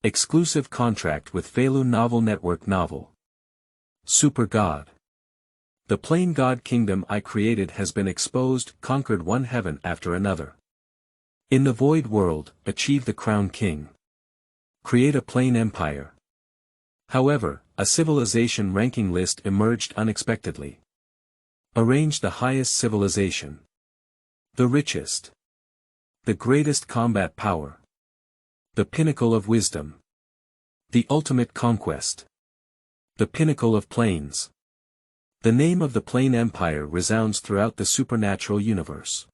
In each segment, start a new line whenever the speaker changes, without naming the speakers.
Exclusive contract with Feilu Novel Network novel. Supergod. The plain god kingdom I created has been exposed, conquered one heaven after another. In the void world, achieve the crown king. Create a plain empire. However, a civilization ranking list emerged unexpectedly. Arrange the highest civilization. The richest. The greatest combat power. The pinnacle of wisdom. The ultimate conquest. The pinnacle of plains. The name of the plain empire resounds throughout the supernatural universe.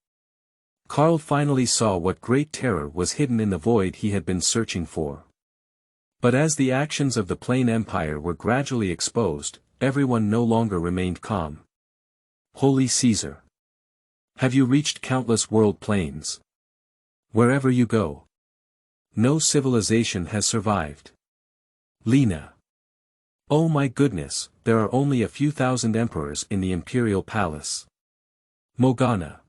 Karl finally saw what great terror was hidden in the void he had been searching for. But as the actions of the plain empire were gradually exposed, everyone no longer remained calm. Holy Caesar! Have you reached countless world plains? Wherever you go, no civilization has survived. Lena. Oh my goodness, there are only a few thousand emperors in the imperial palace. Morgana.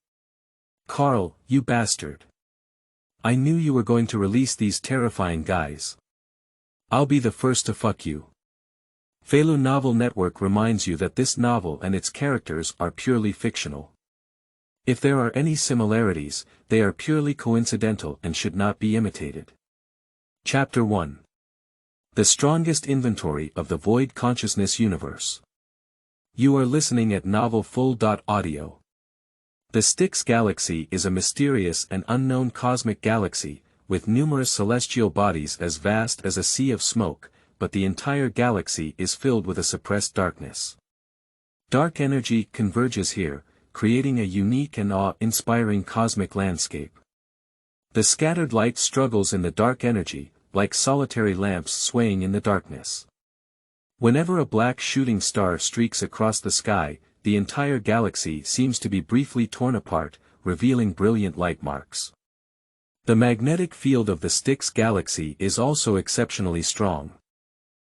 Karl, you bastard. I knew you were going to release these terrifying guys. I'll be the first to fuck you. Feilu Novel Network reminds you that this novel and its characters are purely fictional. If there are any similarities, they are purely coincidental and should not be imitated. Chapter 1. The strongest inventory of the Void Consciousness Universe. You are listening at novelfull.audio. The Styx Galaxy is a mysterious and unknown cosmic galaxy, with numerous celestial bodies as vast as a sea of smoke, but the entire galaxy is filled with a suppressed darkness. Dark energy converges here, creating a unique and awe-inspiring cosmic landscape. The scattered light struggles in the dark energy, like solitary lamps swaying in the darkness. Whenever a black shooting star streaks across the sky, the entire galaxy seems to be briefly torn apart, revealing brilliant light marks. The magnetic field of the Styx Galaxy is also exceptionally strong.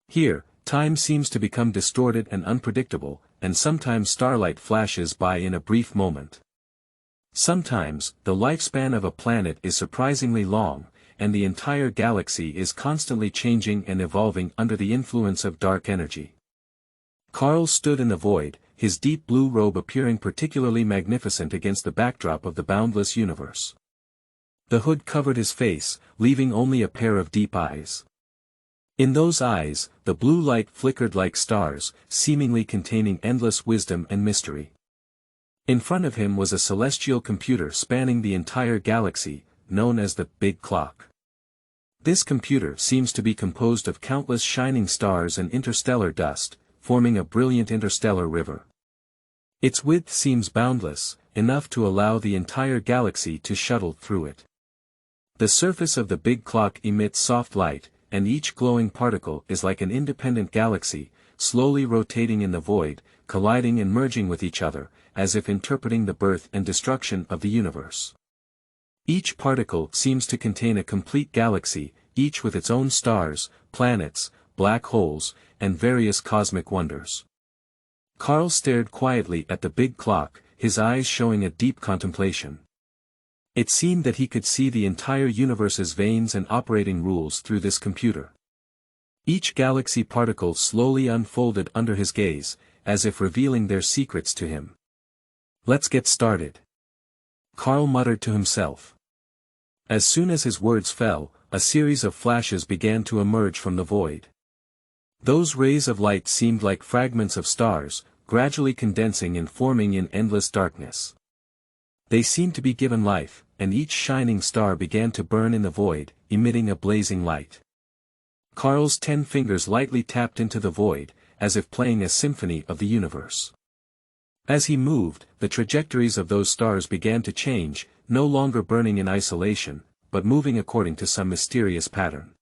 Here, time seems to become distorted and unpredictable, and sometimes starlight flashes by in a brief moment. Sometimes, the lifespan of a planet is surprisingly long, and the entire galaxy is constantly changing and evolving under the influence of dark energy. Karl stood in the void, his deep blue robe appearing particularly magnificent against the backdrop of the boundless universe. The hood covered his face, leaving only a pair of deep eyes. In those eyes, the blue light flickered like stars, seemingly containing endless wisdom and mystery. In front of him was a celestial computer spanning the entire galaxy, known as the Big Clock. This computer seems to be composed of countless shining stars and interstellar dust, forming a brilliant interstellar river. Its width seems boundless, enough to allow the entire galaxy to shuttle through it. The surface of the Big Clock emits soft light, and each glowing particle is like an independent galaxy, slowly rotating in the void, colliding and merging with each other, as if interpreting the birth and destruction of the universe. Each particle seems to contain a complete galaxy, each with its own stars, planets, black holes, and various cosmic wonders. Karl stared quietly at the Big Clock, his eyes showing a deep contemplation. It seemed that he could see the entire universe's veins and operating rules through this computer. Each galaxy particle slowly unfolded under his gaze, as if revealing their secrets to him. Let's get started. Karl muttered to himself. As soon as his words fell, a series of flashes began to emerge from the void. Those rays of light seemed like fragments of stars, gradually condensing and forming in endless darkness. They seemed to be given life, and each shining star began to burn in the void, emitting a blazing light. Karl's 10 fingers lightly tapped into the void, as if playing a symphony of the universe. As he moved, the trajectories of those stars began to change, no longer burning in isolation, but moving according to some mysterious pattern.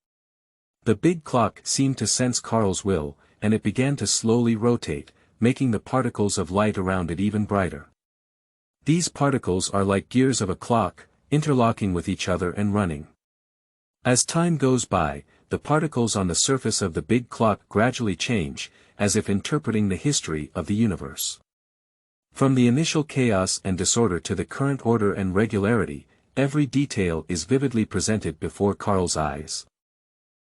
The Big Clock seemed to sense Karl's will, and it began to slowly rotate, making the particles of light around it even brighter. These particles are like gears of a clock, interlocking with each other and running. As time goes by, the particles on the surface of the Big Clock gradually change, as if interpreting the history of the universe. From the initial chaos and disorder to the current order and regularity, every detail is vividly presented before Karl's eyes.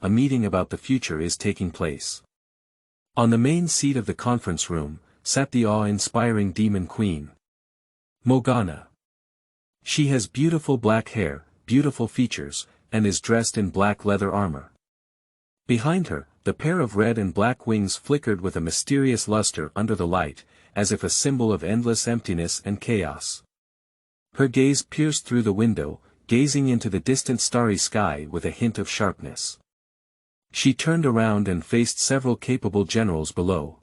a meeting about the future is taking place. On the main seat of the conference room, sat the awe-inspiring demon queen. Morgana. She has beautiful black hair, beautiful features, and is dressed in black leather armor. Behind her, the pair of red and black wings flickered with a mysterious luster under the light, as if a symbol of endless emptiness and chaos. Her gaze pierced through the window, gazing into the distant starry sky with a hint of sharpness. She turned around and faced several capable generals below.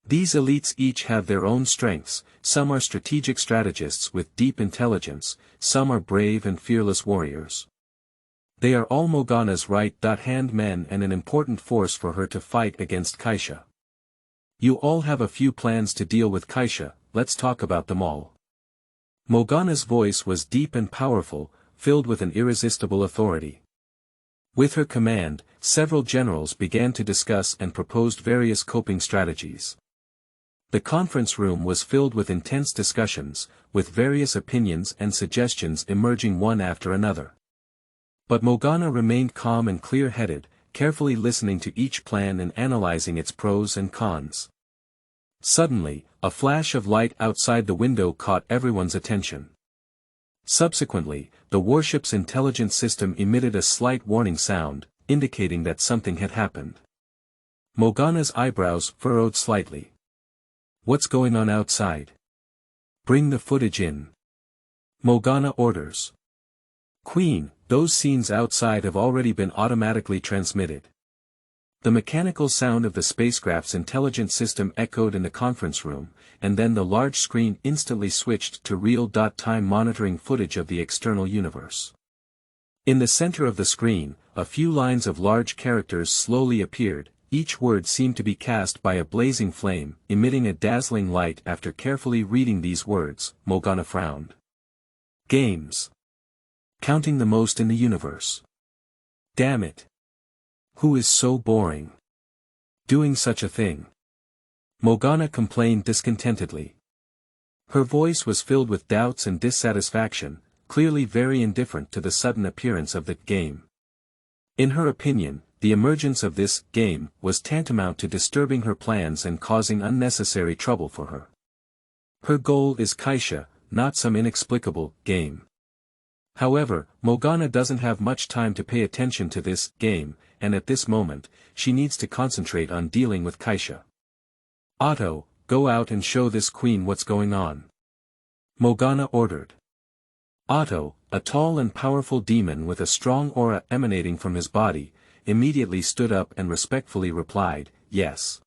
These elites each have their own strengths, some are strategic strategists with deep intelligence, some are brave and fearless warriors. They are all Morgana's right-hand men and an important force for her to fight against Kaisha. You all have a few plans to deal with Kaisha, let's talk about them all. Morgana's voice was deep and powerful, filled with an irresistible authority. With her command, several generals began to discuss and proposed various coping strategies. The conference room was filled with intense discussions, with various opinions and suggestions emerging one after another. But Morgana remained calm and clear-headed, carefully listening to each plan and analyzing its pros and cons. Suddenly, a flash of light outside the window caught everyone's attention. Subsequently, the warship's intelligence system emitted a slight warning sound, indicating that something had happened. Morgana's eyebrows furrowed slightly. What's going on outside? Bring the footage in. Morgana orders. Queen, those scenes outside have already been automatically transmitted. The mechanical sound of the spacecraft's intelligence system echoed in the conference room, and then the large screen instantly switched to real-time monitoring footage of the external universe. In the center of the screen, a few lines of large characters slowly appeared, each word seemed to be cast by a blazing flame, emitting a dazzling light. After carefully reading these words, Morgana frowned. Games. Counting the most in the universe. Damn it. Who is so boring? Doing such a thing. Morgana complained discontentedly. Her voice was filled with doubts and dissatisfaction, clearly very indifferent to the sudden appearance of the game. In her opinion, the emergence of this game was tantamount to disturbing her plans and causing unnecessary trouble for her. Her goal is Kaisha, not some inexplicable game. However, Morgana doesn't have much time to pay attention to this game, and at this moment, she needs to concentrate on dealing with Kaisha. Otto, go out and show this queen what's going on. Morgana ordered. Otto, a tall and powerful demon with a strong aura emanating from his body, immediately stood up and respectfully replied, yes.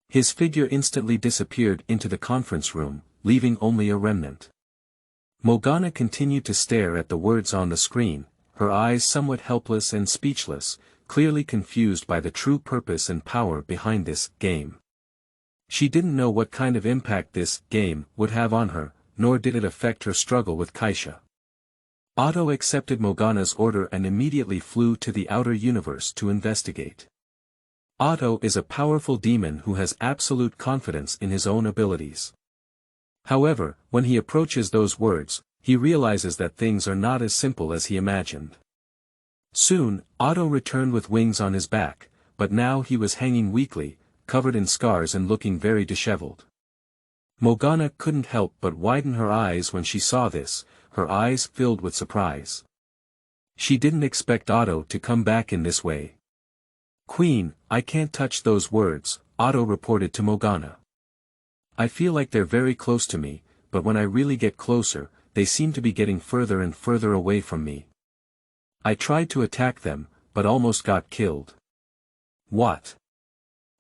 His figure instantly disappeared into the conference room, leaving only a remnant. Morgana continued to stare at the words on the screen, her eyes somewhat helpless and speechless, clearly confused by the true purpose and power behind this game. She didn't know what kind of impact this game would have on her, nor did it affect her struggle with Kaisha. Otto accepted Morgana's order and immediately flew to the outer universe to investigate. Otto is a powerful demon who has absolute confidence in his own abilities. However, when he approaches those words, he realizes that things are not as simple as he imagined. Soon, Otto returned with wings on his back, but now he was hanging weakly, covered in scars and looking very disheveled. Morgana couldn't help but widen her eyes when she saw this, her eyes filled with surprise. She didn't expect Otto to come back in this way. Queen, I can't touch those words, Otto reported to Morgana. I feel like they're very close to me, but when I really get closer, they seem to be getting further and further away from me. I tried to attack them, but almost got killed. What?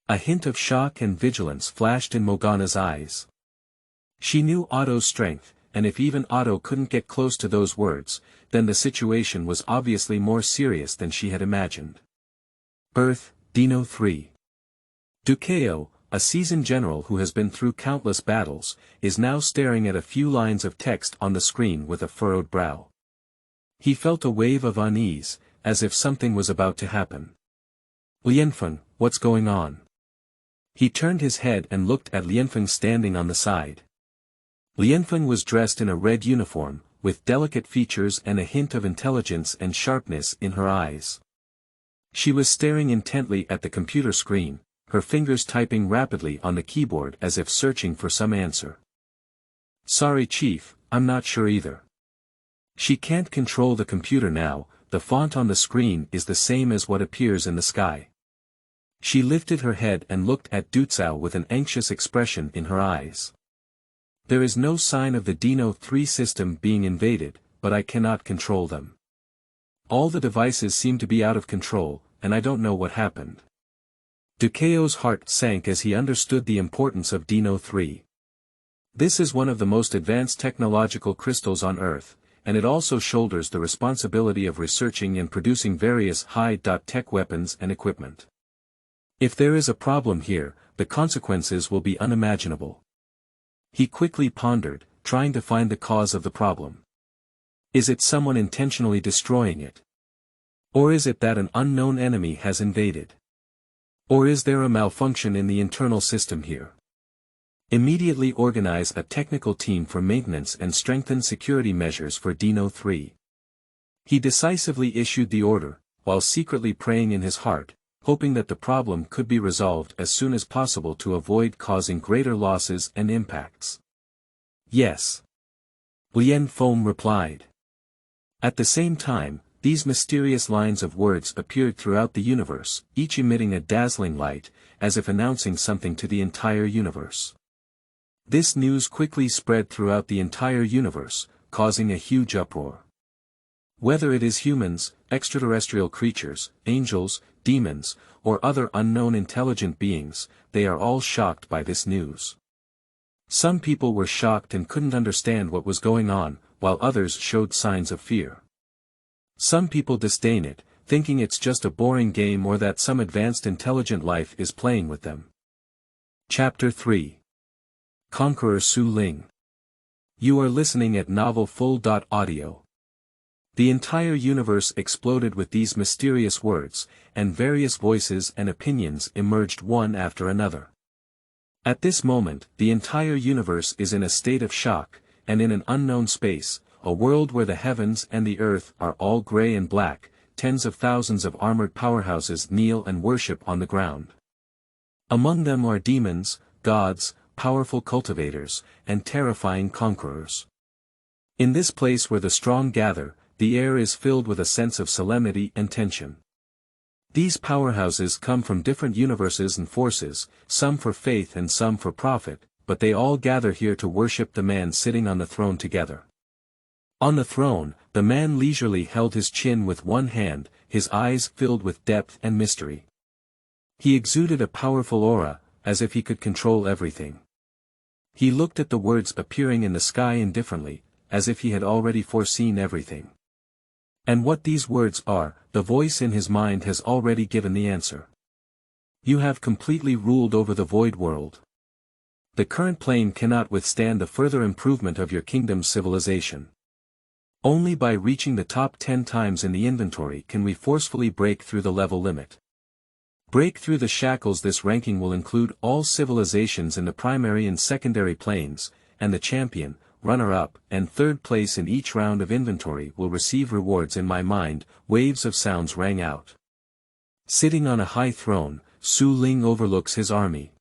A hint of shock and vigilance flashed in Morgana's eyes. She knew Otto's strength, and if even Otto couldn't get close to those words, then the situation was obviously more serious than she had imagined. Earth, Dino 3. Ducao, a seasoned general who has been through countless battles, is now staring at a few lines of text on the screen with a furrowed brow. He felt a wave of unease, as if something was about to happen. Lianfeng, what's going on? He turned his head and looked at Lianfeng standing on the side. Lianfeng was dressed in a red uniform, with delicate features and a hint of intelligence and sharpness in her eyes. She was staring intently at the computer screen, her fingers typing rapidly on the keyboard as if searching for some answer. "Sorry Chief, I'm not sure either." She can't control the computer now, the font on the screen is the same as what appears in the sky. She lifted her head and looked at Dutsao with an anxious expression in her eyes. "There is no sign of the Dino 3 system being invaded, but I cannot control them. All the devices seem to be out of control, and I don't know what happened." Dukeo's heart sank as he understood the importance of Dino 3. This is one of the most advanced technological crystals on Earth, and it also shoulders the responsibility of researching and producing various high-tech weapons and equipment. If there is a problem here, the consequences will be unimaginable. He quickly pondered, trying to find the cause of the problem. Is it someone intentionally destroying it? Or is it that an unknown enemy has invaded? Or is there a malfunction in the internal system here? Immediately organize a technical team for maintenance and strengthen security measures for Dino 3. He decisively issued the order, while secretly praying in his heart, hoping that the problem could be resolved as soon as possible to avoid causing greater losses and impacts. "Yes." Lien Feng replied. At the same time, these mysterious lines of words appeared throughout the universe, each emitting a dazzling light, as if announcing something to the entire universe. This news quickly spread throughout the entire universe, causing a huge uproar. Whether it is humans, extraterrestrial creatures, angels, demons, or other unknown intelligent beings, they are all shocked by this news. Some people were shocked and couldn't understand what was going on, while others showed signs of fear. Some people disdain it, thinking it's just a boring game or that some advanced intelligent life is playing with them. Chapter 3. Conqueror Su Ling. You are listening at novelfull.audio. The entire universe exploded with these mysterious words, and various voices and opinions emerged one after another. At this moment, the entire universe is in a state of shock, and in an unknown space, a world where the heavens and the earth are all gray and black, tens of thousands of armored powerhouses kneel and worship on the ground. Among them are demons, gods, powerful cultivators, and terrifying conquerors. In this place where the strong gather, the air is filled with a sense of solemnity and tension. These powerhouses come from different universes and forces, some for faith and some for profit, but they all gather here to worship the man sitting on the throne together. On the throne, the man leisurely held his chin with one hand, his eyes filled with depth and mystery. He exuded a powerful aura, as if he could control everything. He looked at the words appearing in the sky indifferently, as if he had already foreseen everything. And what these words are, the voice in his mind has already given the answer. You have completely ruled over the void world. The current plane cannot withstand the further improvement of your kingdom's civilization. Only by reaching the top 10 times in the inventory can we forcefully break through the level limit. Break through the shackles. This ranking will include all civilizations in the primary and secondary planes, and the champion, runner-up, and third place in each round of inventory will receive rewards. In my mind, waves of sounds rang out. Sitting on a high throne, Su Ling overlooks his army.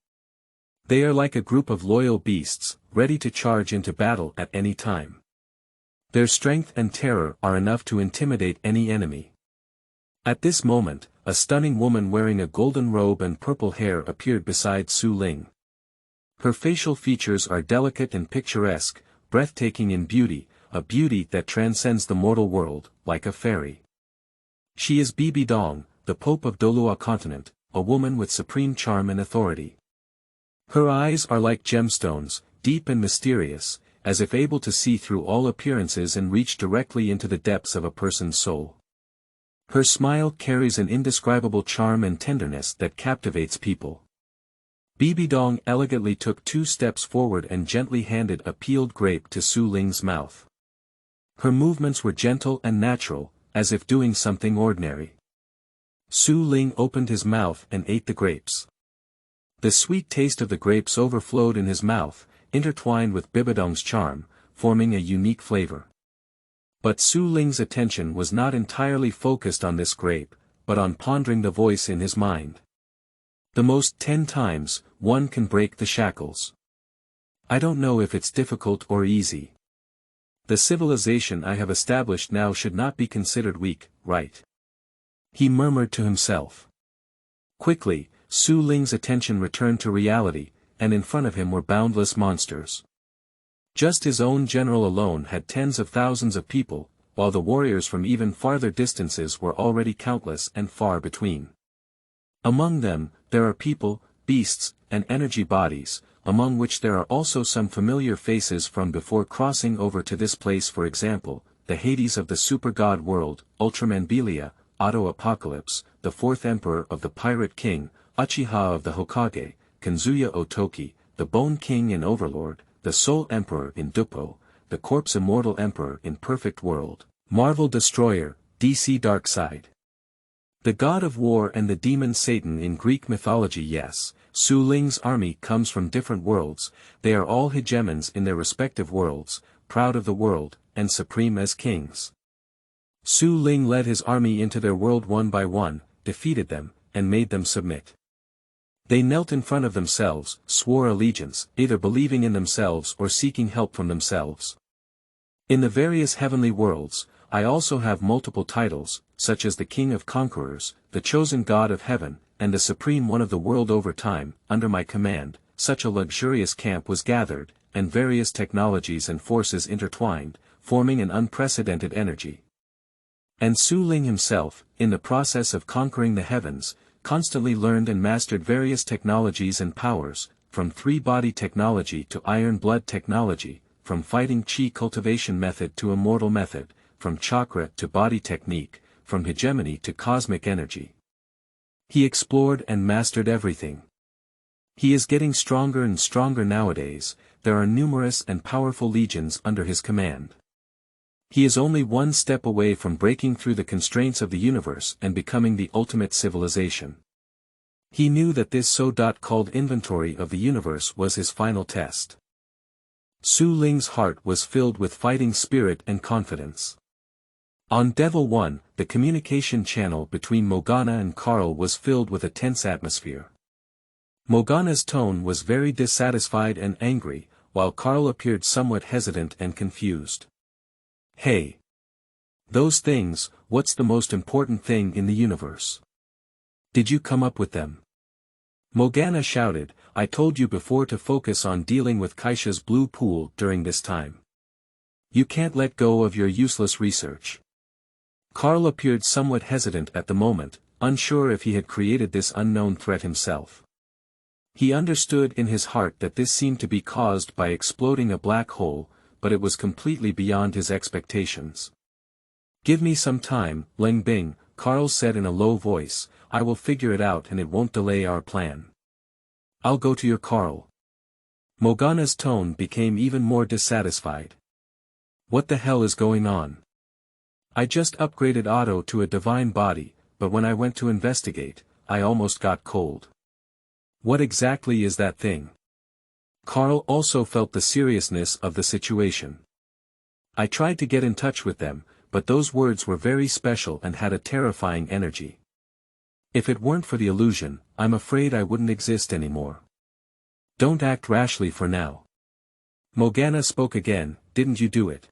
They are like a group of loyal beasts, ready to charge into battle at any time. Their strength and terror are enough to intimidate any enemy. At this moment, a stunning woman wearing a golden robe and purple hair appeared beside Su Ling. Her facial features are delicate and picturesque, breathtaking in beauty, a beauty that transcends the mortal world, like a fairy. She is Bibi Dong, the Pope of Dolua continent, a woman with supreme charm and authority. Her eyes are like gemstones, deep and mysterious, as if able to see through all appearances and reach directly into the depths of a person's soul. Her smile carries an indescribable charm and tenderness that captivates people. Bibi Dong elegantly took 2 steps forward and gently handed a peeled grape to Su Ling's mouth. Her movements were gentle and natural, as if doing something ordinary. Su Ling opened his mouth and ate the grapes. The sweet taste of the grapes overflowed in his mouth, intertwined with Bibi Dong's charm, forming a unique flavor. But Su Ling's attention was not entirely focused on this grape, but on pondering the voice in his mind. The most 10 times, one can break the shackles. I don't know if it's difficult or easy. The civilization I have established now should not be considered weak, right? He murmured to himself. Quickly, Su Ling's attention returned to reality, and in front of him were boundless monsters. Just his own general alone had tens of thousands of people, while the warriors from even farther distances were already countless and far between. Among them, there are people, beasts, and energy bodies, among which there are also some familiar faces from before crossing over to this place, for example, the Hades of the Supergod world, Ultraman Belia, Auto Apocalypse, the fourth emperor of the Pirate King, Uchiha of the Hokage, Kanzuya Otoki, the Bone King in Overlord, the Soul Emperor in Duppo, the Corpse Immortal Emperor in Perfect World, Marvel Destroyer, DC Darkseid. The god of war and the demon Satan in Greek mythology. Yes, Su Ling's army comes from different worlds, they are all hegemons in their respective worlds, proud of the world, and supreme as kings. Su Ling led his army into their world one by one, defeated them, and made them submit. They knelt in front of themselves, swore allegiance, either believing in themselves or seeking help from themselves. In the various heavenly worlds, I also have multiple titles, such as the King of Conquerors, the Chosen God of Heaven, and the Supreme One of the world. Over time, under my command, such a luxurious camp was gathered, and various technologies and forces intertwined, forming an unprecedented energy. And Su Ling himself, in the process of conquering the heavens, constantly learned and mastered various technologies and powers, from three-body technology to iron blood technology, from fighting chi cultivation method to immortal method, from chakra to body technique, from hegemony to cosmic energy. He explored and mastered everything. He is getting stronger and stronger nowadays, there are numerous and powerful legions under his command. He is only one step away from breaking through the constraints of the universe and becoming the ultimate civilization. He knew that this so-called inventory of the universe was his final test. Su Ling's heart was filled with fighting spirit and confidence. On Devil 1, the communication channel between Morgana and Karl was filled with a tense atmosphere. Morgana's tone was very dissatisfied and angry, while Karl appeared somewhat hesitant and confused. Hey! Those things, what's the most important thing in the universe? Did you come up with them? Morgana shouted, I told you before to focus on dealing with Kaisha's blue pool during this time. You can't let go of your useless research. Karl appeared somewhat hesitant at the moment, unsure if he had created this unknown threat himself. He understood in his heart that this seemed to be caused by exploding a black hole, but it was completely beyond his expectations. Give me some time, Ling Bing, Karl said in a low voice, I will figure it out and it won't delay our plan. I'll go to your Karl. Morgana's tone became even more dissatisfied. What the hell is going on? I just upgraded Otto to a divine body, but when I went to investigate, I almost got cold. What exactly is that thing? Karl also felt the seriousness of the situation. I tried to get in touch with them, but those words were very special and had a terrifying energy. If it weren't for the illusion, I'm afraid I wouldn't exist anymore. Don't act rashly for now. Morgana spoke again, didn't you do it?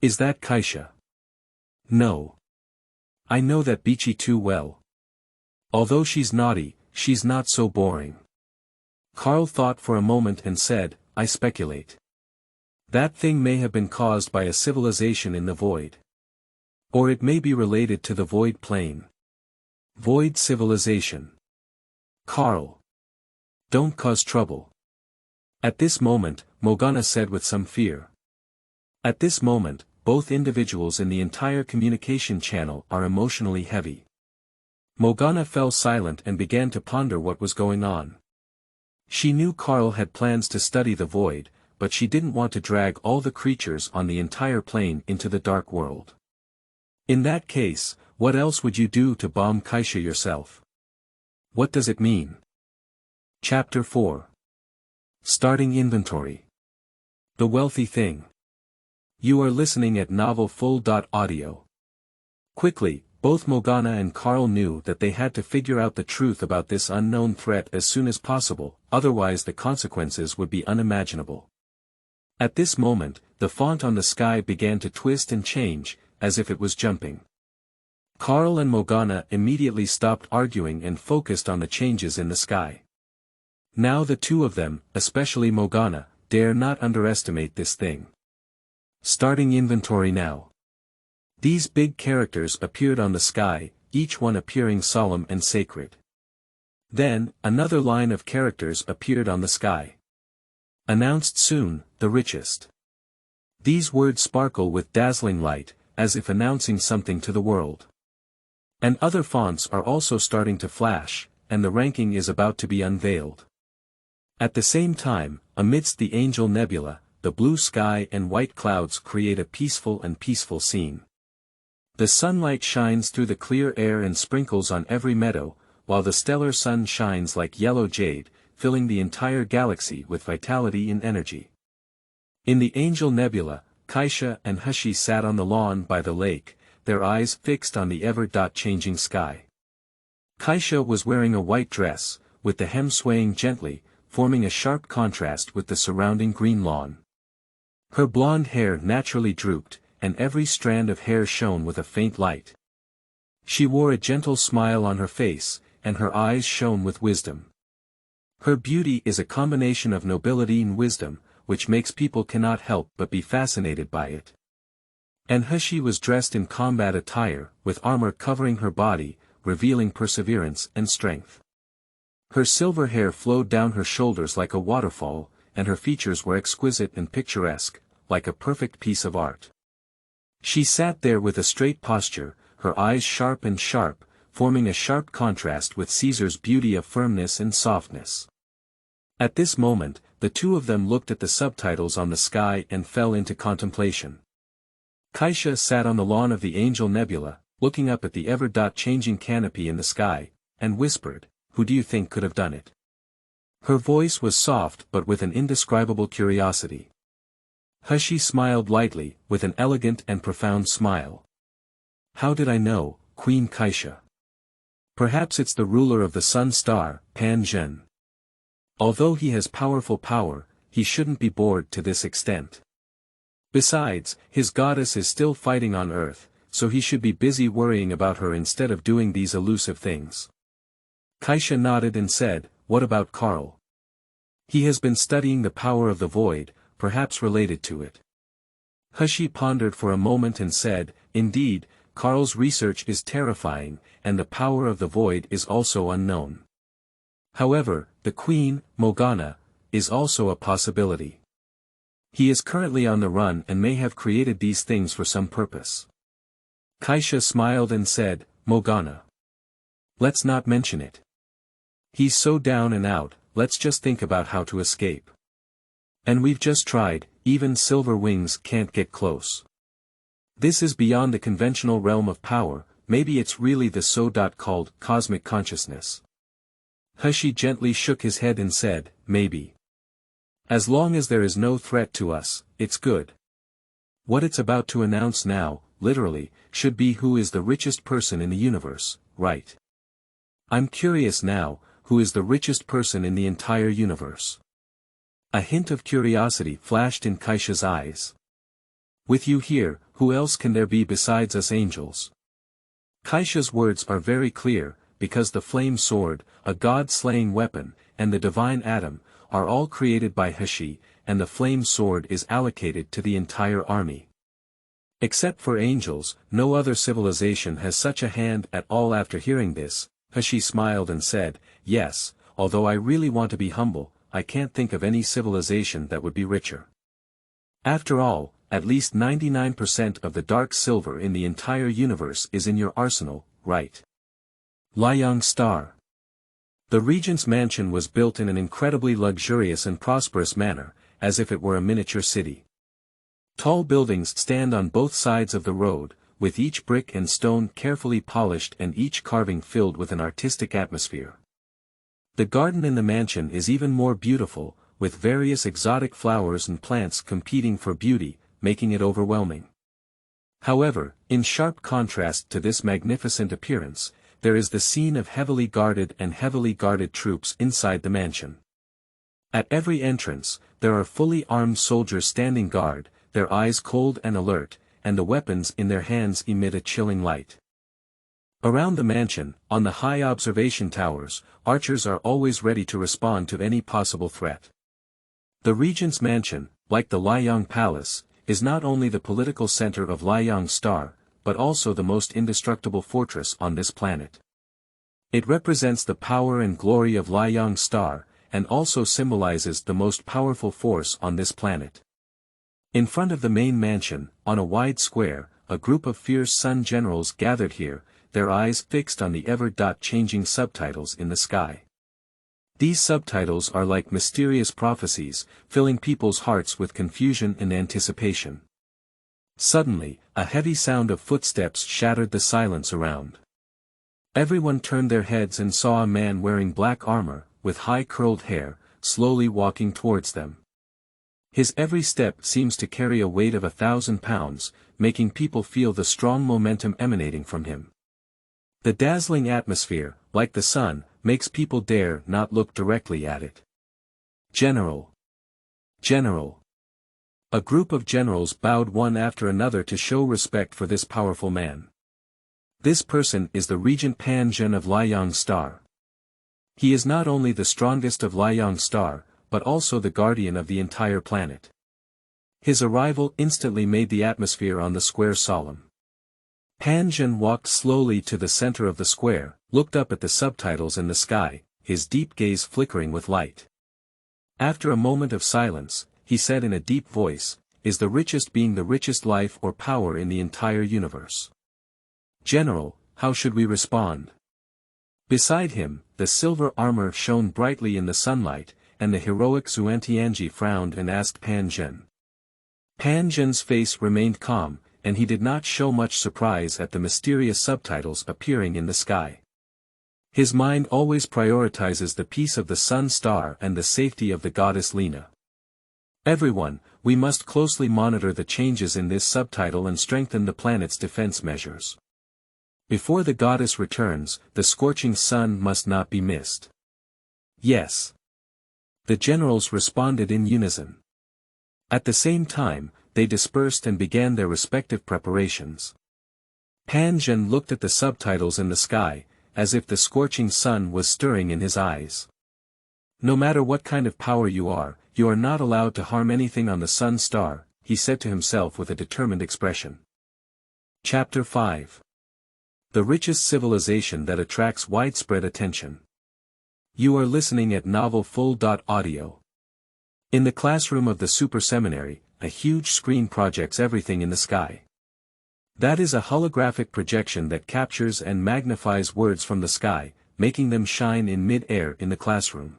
Is that Kaisha? No. I know that Bichi too well. Although she's naughty, she's not so boring. Karl thought for a moment and said, I speculate. That thing may have been caused by a civilization in the void. Or it may be related to the void plane. Void civilization. Karl. Don't cause trouble. At this moment, Morgana said with some fear. At this moment, both individuals in the entire communication channel are emotionally heavy. Morgana fell silent and began to ponder what was going on. She knew Karl had plans to study the void, but she didn't want to drag all the creatures on the entire plane into the dark world. In that case, what else would you do to bomb Kaisha yourself? What does it mean? Chapter 4. Starting Inventory. The Wealthy Thing. You are listening at novelfull.audio. Quickly, Both Morgana and Karl knew that they had to figure out the truth about this unknown threat as soon as possible, otherwise the consequences would be unimaginable. At this moment, the font on the sky began to twist and change, as if it was jumping. Karl and Morgana immediately stopped arguing and focused on the changes in the sky. Now the two of them, especially Morgana, dare not underestimate this thing. Starting inventory now. These big characters appeared on the sky, each one appearing solemn and sacred. Then, another line of characters appeared on the sky. Announced soon, the richest. These words sparkle with dazzling light, as if announcing something to the world. And other fonts are also starting to flash, and the ranking is about to be unveiled. At the same time, amidst the angel nebula, the blue sky and white clouds create a peaceful scene. The sunlight shines through the clear air and sprinkles on every meadow, while the stellar sun shines like yellow jade, filling the entire galaxy with vitality and energy. In the Angel Nebula, Kaisha and Hashi sat on the lawn by the lake, their eyes fixed on the ever-changing sky. Kaisha was wearing a white dress, with the hem swaying gently, forming a sharp contrast with the surrounding green lawn. Her blonde hair naturally drooped, and every strand of hair shone with a faint light. She wore a gentle smile on her face, and her eyes shone with wisdom. Her beauty is a combination of nobility and wisdom, which makes people cannot help but be fascinated by it. And Hashi was dressed in combat attire, with armor covering her body, revealing perseverance and strength. Her silver hair flowed down her shoulders like a waterfall, and her features were exquisite and picturesque, like a perfect piece of art. She sat there with a straight posture, her eyes sharp, forming a sharp contrast with Caesar's beauty of firmness and softness. At this moment, the two of them looked at the subtitles on the sky and fell into contemplation. Kaisha sat on the lawn of the Angel Nebula, looking up at the ever-changing canopy in the sky, and whispered, "Who do you think could have done it?" Her voice was soft but with an indescribable curiosity. Hashi smiled lightly, with an elegant and profound smile. "How did I know, Queen Kaisha? Perhaps it's the ruler of the Sun Star, Pan Zhen. Although he has powerful power, he shouldn't be bored to this extent. Besides, his goddess is still fighting on Earth, so he should be busy worrying about her instead of doing these elusive things." Kaisha nodded and said, "What about Karl? He has been studying the power of the void, perhaps related to it." Hashi pondered for a moment and said, "Indeed, Karl's research is terrifying, and the power of the void is also unknown. However, the Queen, Morgana, is also a possibility. He is currently on the run and may have created these things for some purpose." Kaisha smiled and said, "Morgana. Let's not mention it. He's so down and out, let's just think about how to escape. And we've just tried, even Silver Wings can't get close. This is beyond the conventional realm of power, maybe it's really the so-called cosmic consciousness." Hashi gently shook his head and said, "Maybe. As long as there is no threat to us, it's good. What it's about to announce now, literally, should be who is the richest person in the universe, right? I'm curious now, who is the richest person in the entire universe?" A hint of curiosity flashed in Kaisha's eyes. "With you here, who else can there be besides us angels?" Kaisha's words are very clear, because the flame sword, a god-slaying weapon, and the divine atom, are all created by Hashi, and the flame sword is allocated to the entire army. Except for angels, no other civilization has such a hand at all. After hearing this, Hashi smiled and said, "Yes, although I really want to be humble, I can't think of any civilization that would be richer. After all, at least 99% of the dark silver in the entire universe is in your arsenal, right?" Liang Star. The regent's mansion was built in an incredibly luxurious and prosperous manner, as if it were a miniature city. Tall buildings stand on both sides of the road, with each brick and stone carefully polished and each carving filled with an artistic atmosphere. The garden in the mansion is even more beautiful, with various exotic flowers and plants competing for beauty, making it overwhelming. However, in sharp contrast to this magnificent appearance, there is the scene of heavily guarded troops inside the mansion. At every entrance, there are fully armed soldiers standing guard, their eyes cold and alert, and the weapons in their hands emit a chilling light. Around the mansion, on the high observation towers, archers are always ready to respond to any possible threat. The regent's mansion, like the Liang Palace, is not only the political center of Liang Star, but also the most indestructible fortress on this planet. It represents the power and glory of Liang Star, and also symbolizes the most powerful force on this planet. In front of the main mansion, on a wide square, a group of fierce Sun generals gathered here, their eyes fixed on the ever-changing subtitles in the sky. These subtitles are like mysterious prophecies, filling people's hearts with confusion and anticipation. Suddenly, a heavy sound of footsteps shattered the silence around. Everyone turned their heads and saw a man wearing black armor, with high curled hair, slowly walking towards them. His every step seems to carry a weight of 1,000 pounds, making people feel the strong momentum emanating from him. The dazzling atmosphere, like the sun, makes people dare not look directly at it. General! General! A group of generals bowed one after another to show respect for this powerful man. This person is the Regent Pan Zhen of Liang Star. He is not only the strongest of Liang Star, but also the guardian of the entire planet. His arrival instantly made the atmosphere on the square solemn. Pan Zhen walked slowly to the center of the square, looked up at the subtitles in the sky, his deep gaze flickering with light. After a moment of silence, he said in a deep voice, "Is the richest being the richest life or power in the entire universe? General, how should we respond?" Beside him, the silver armor shone brightly in the sunlight, and the heroic Xuantianji frowned and asked Pan Zhen. Pan Zhen's face remained calm, and he did not show much surprise at the mysterious subtitles appearing in the sky. His mind always prioritizes the peace of the sun star and the safety of the goddess Lina. Everyone, we must closely monitor the changes in this subtitle and strengthen the planet's defense measures. Before the goddess returns, the scorching sun must not be missed. Yes. The generals responded in unison. At the same time, they dispersed and began their respective preparations. Pan Zhen looked at the subtitles in the sky, as if the scorching sun was stirring in his eyes. No matter what kind of power you are not allowed to harm anything on the sun star, he said to himself with a determined expression. Chapter 5. The Richest Civilization that Attracts Widespread Attention. You are listening at Novel Full.audio. In the classroom of the Super Seminary, a huge screen projects everything in the sky. That is a holographic projection that captures and magnifies words from the sky, making them shine in mid-air in the classroom.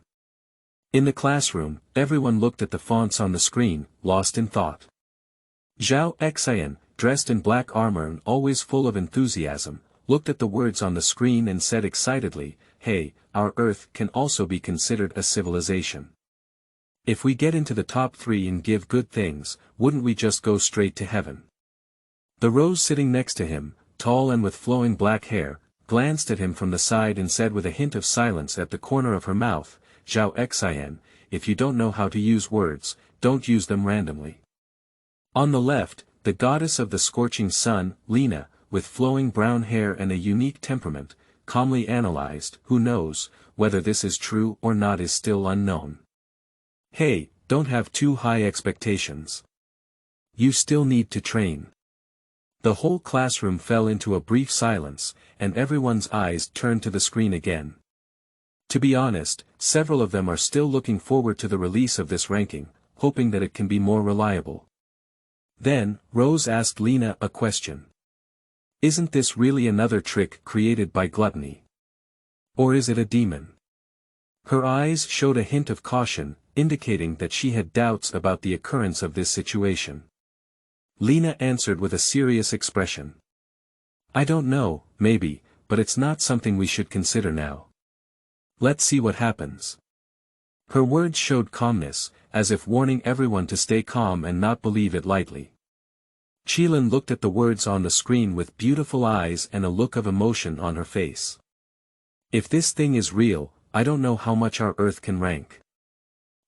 In the classroom, everyone looked at the fonts on the screen, lost in thought. Zhao Xian, dressed in black armor and always full of enthusiasm, looked at the words on the screen and said excitedly, "Hey, our Earth can also be considered a civilization. If we get into the top 3 and give good things, wouldn't we just go straight to heaven?" The Rose sitting next to him, tall and with flowing black hair, glanced at him from the side and said with a hint of silence at the corner of her mouth, "Zhao Xian, if you don't know how to use words, don't use them randomly." On the left, the goddess of the scorching sun, Lina, with flowing brown hair and a unique temperament, calmly analyzed, "Who knows, whether this is true or not is still unknown. Hey, don't have too high expectations. You still need to train." The whole classroom fell into a brief silence, and everyone's eyes turned to the screen again. To be honest, several of them are still looking forward to the release of this ranking, hoping that it can be more reliable. Then, Rose asked Lina a question. "Isn't this really another trick created by gluttony? Or is it a demon?" Her eyes showed a hint of caution, indicating that she had doubts about the occurrence of this situation. Lina answered with a serious expression. "I don't know, maybe, but it's not something we should consider now. Let's see what happens." Her words showed calmness, as if warning everyone to stay calm and not believe it lightly. Qilin looked at the words on the screen with beautiful eyes and a look of emotion on her face. If this thing is real, I don't know how much our Earth can rank.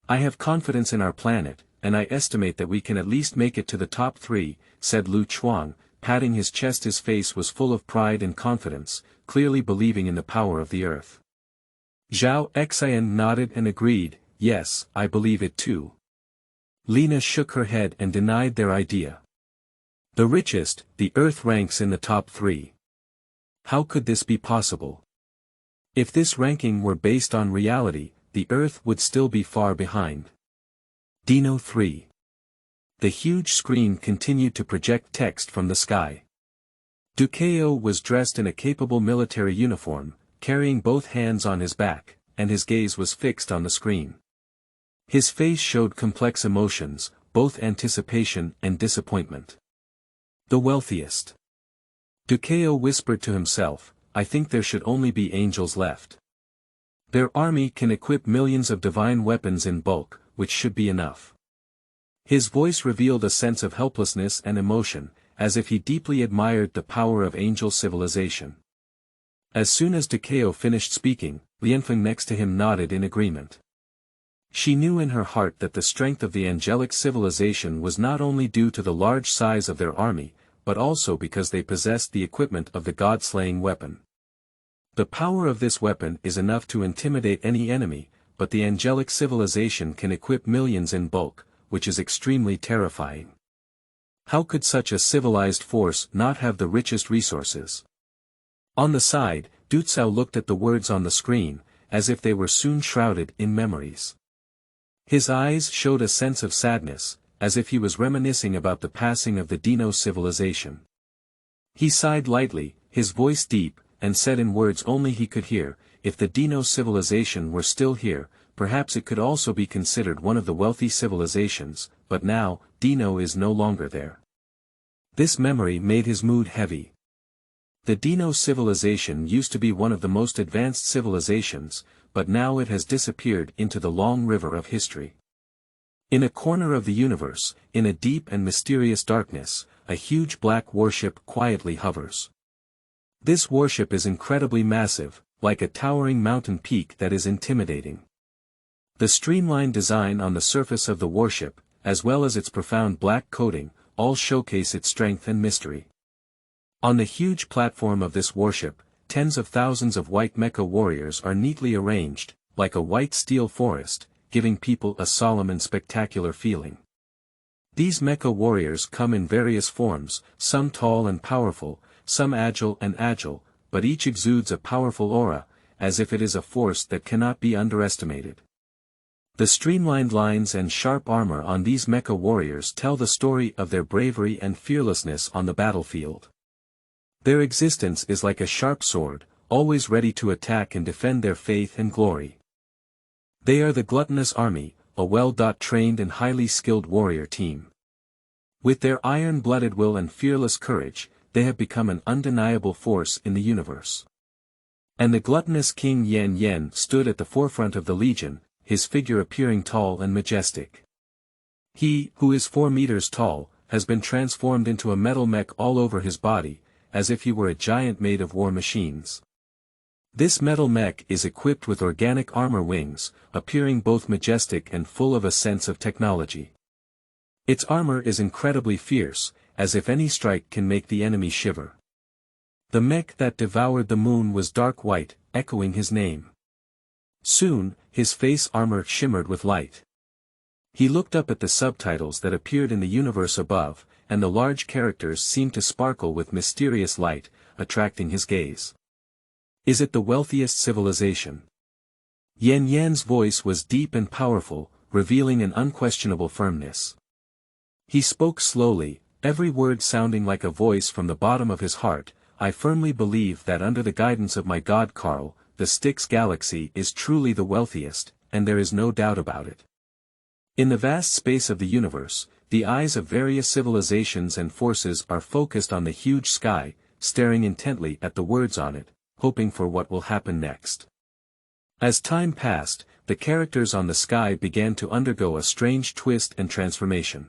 I have confidence in our planet, and I estimate that we can at least make it to the top 3, said Lu Chuang, patting his chest. His face was full of pride and confidence, clearly believing in the power of the Earth. Zhao Xian nodded and agreed, yes, I believe it too. Lena shook her head and denied their idea. The richest, the Earth ranks in the top 3. How could this be possible? If this ranking were based on reality, the Earth would still be far behind. Dino 3. The huge screen continued to project text from the sky. Ducao was dressed in a capable military uniform, carrying both hands on his back, and his gaze was fixed on the screen. His face showed complex emotions, both anticipation and disappointment. The wealthiest. Ducao whispered to himself, I think there should only be angels left. Their army can equip millions of divine weapons in bulk, which should be enough. His voice revealed a sense of helplessness and emotion, as if he deeply admired the power of angel civilization. As soon as Ducao finished speaking, Lianfeng next to him nodded in agreement. She knew in her heart that the strength of the angelic civilization was not only due to the large size of their army, but also because they possessed the equipment of the god-slaying weapon. The power of this weapon is enough to intimidate any enemy, but the angelic civilization can equip millions in bulk, which is extremely terrifying. How could such a civilized force not have the richest resources? On the side, Du Cao looked at the words on the screen, as if they were soon shrouded in memories. His eyes showed a sense of sadness, as if he was reminiscing about the passing of the Dino civilization. He sighed lightly, his voice deep, and said in words only he could hear, if the Dino civilization were still here, perhaps it could also be considered one of the wealthy civilizations, but now, Dino is no longer there. This memory made his mood heavy. The Dino civilization used to be one of the most advanced civilizations, but now it has disappeared into the long river of history. In a corner of the universe, in a deep and mysterious darkness, a huge black warship quietly hovers. This warship is incredibly massive, like a towering mountain peak that is intimidating. The streamlined design on the surface of the warship, as well as its profound black coating, all showcase its strength and mystery. On the huge platform of this warship, tens of thousands of white mecha warriors are neatly arranged, like a white steel forest, giving people a solemn and spectacular feeling. These mecha warriors come in various forms, some tall and powerful, some agile, but each exudes a powerful aura, as if it is a force that cannot be underestimated. The streamlined lines and sharp armor on these mecha warriors tell the story of their bravery and fearlessness on the battlefield. Their existence is like a sharp sword, always ready to attack and defend their faith and glory. They are the gluttonous army, a well-trained and highly skilled warrior team. With their iron-blooded will and fearless courage, they have become an undeniable force in the universe. And the gluttonous King Yan Yan stood at the forefront of the legion, his figure appearing tall and majestic. He, who is 4 meters tall, has been transformed into a metal mech all over his body, as if he were a giant made of war machines. This metal mech is equipped with organic armor wings, appearing both majestic and full of a sense of technology. Its armor is incredibly fierce, as if any strike can make the enemy shiver. The mech that devoured the moon was dark white, echoing his name. Soon, his face armor shimmered with light. He looked up at the subtitles that appeared in the universe above, and the large characters seemed to sparkle with mysterious light, attracting his gaze. Is it the wealthiest civilization? Yan Yan's voice was deep and powerful, revealing an unquestionable firmness. He spoke slowly, every word sounding like a voice from the bottom of his heart. I firmly believe that under the guidance of my god Karl, the Styx galaxy is truly the wealthiest, and there is no doubt about it. In the vast space of the universe, the eyes of various civilizations and forces are focused on the huge sky, staring intently at the words on it, hoping for what will happen next. As time passed, the characters on the sky began to undergo a strange twist and transformation.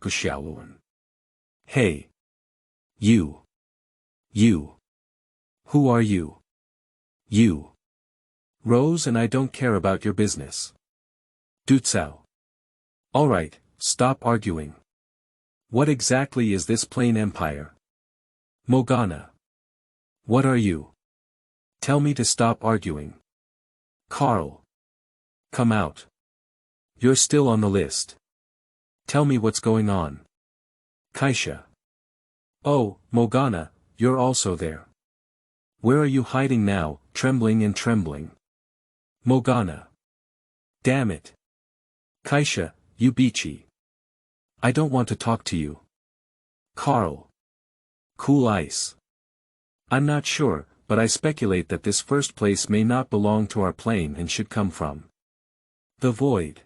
Kushaluan. Hey. You. You. Who are you? You. Rose and I don't care about your business. Dutsao. Alright, stop arguing. What exactly is this plain empire? Mogana. What are you? Tell me to stop arguing. Carl. Come out. You're still on the list. Tell me what's going on. Kaisha. Oh, Mogana, you're also there. Where are you hiding now, trembling and trembling? Mogana. Damn it. Kaisha, you beachy. I don't want to talk to you. Carl. Cool ice. I'm not sure, but I speculate that this first place may not belong to our plane and should come from the void.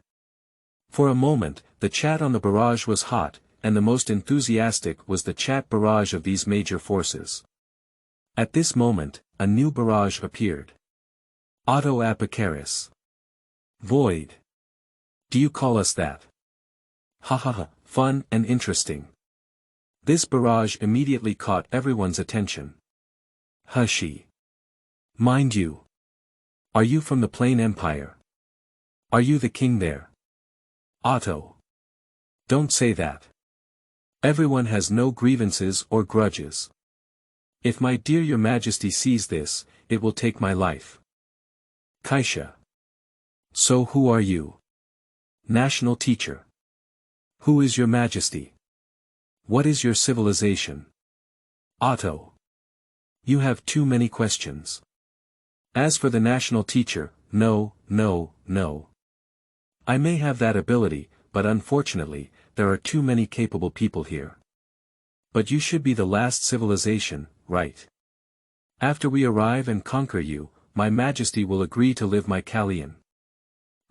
For a moment, the chat on the barrage was hot, and the most enthusiastic was the chat barrage of these major forces. At this moment, a new barrage appeared. Auto Apocaris. Void. Do you call us that? Ha ha ha, fun and interesting. This barrage immediately caught everyone's attention. Hushi. Mind you. Are you from the Plain Empire? Are you the king there? Otto. Don't say that. Everyone has no grievances or grudges. If my dear your majesty sees this, it will take my life. Kaisha. So who are you? National teacher. Who is your majesty? What is your civilization? Otto. You have too many questions. As for the national teacher, no. I may have that ability, but unfortunately, there are too many capable people here. But you should be the last civilization, right? After we arrive and conquer you, my majesty will agree to live my Kalian.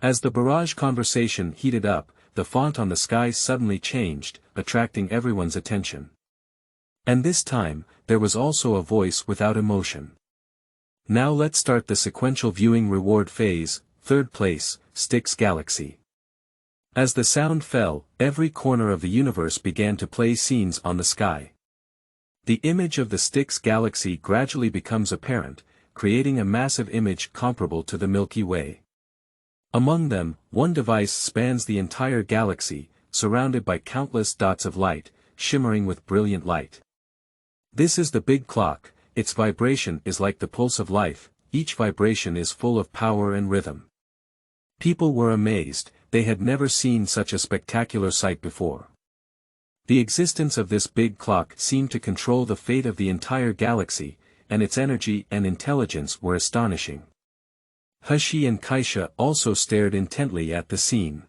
As the barrage conversation heated up, the font on the sky suddenly changed, attracting everyone's attention. And this time, there was also a voice without emotion. Now let's start the sequential viewing reward phase, 3rd place, Styx Galaxy. As the sound fell, every corner of the universe began to play scenes on the sky. The image of the Styx Galaxy gradually becomes apparent, creating a massive image comparable to the Milky Way. Among them, one device spans the entire galaxy, surrounded by countless dots of light, shimmering with brilliant light. This is the big clock. Its vibration is like the pulse of life, each vibration is full of power and rhythm. People were amazed, they had never seen such a spectacular sight before. The existence of this big clock seemed to control the fate of the entire galaxy, and its energy and intelligence were astonishing. Hushi and Kaisha also stared intently at the scene.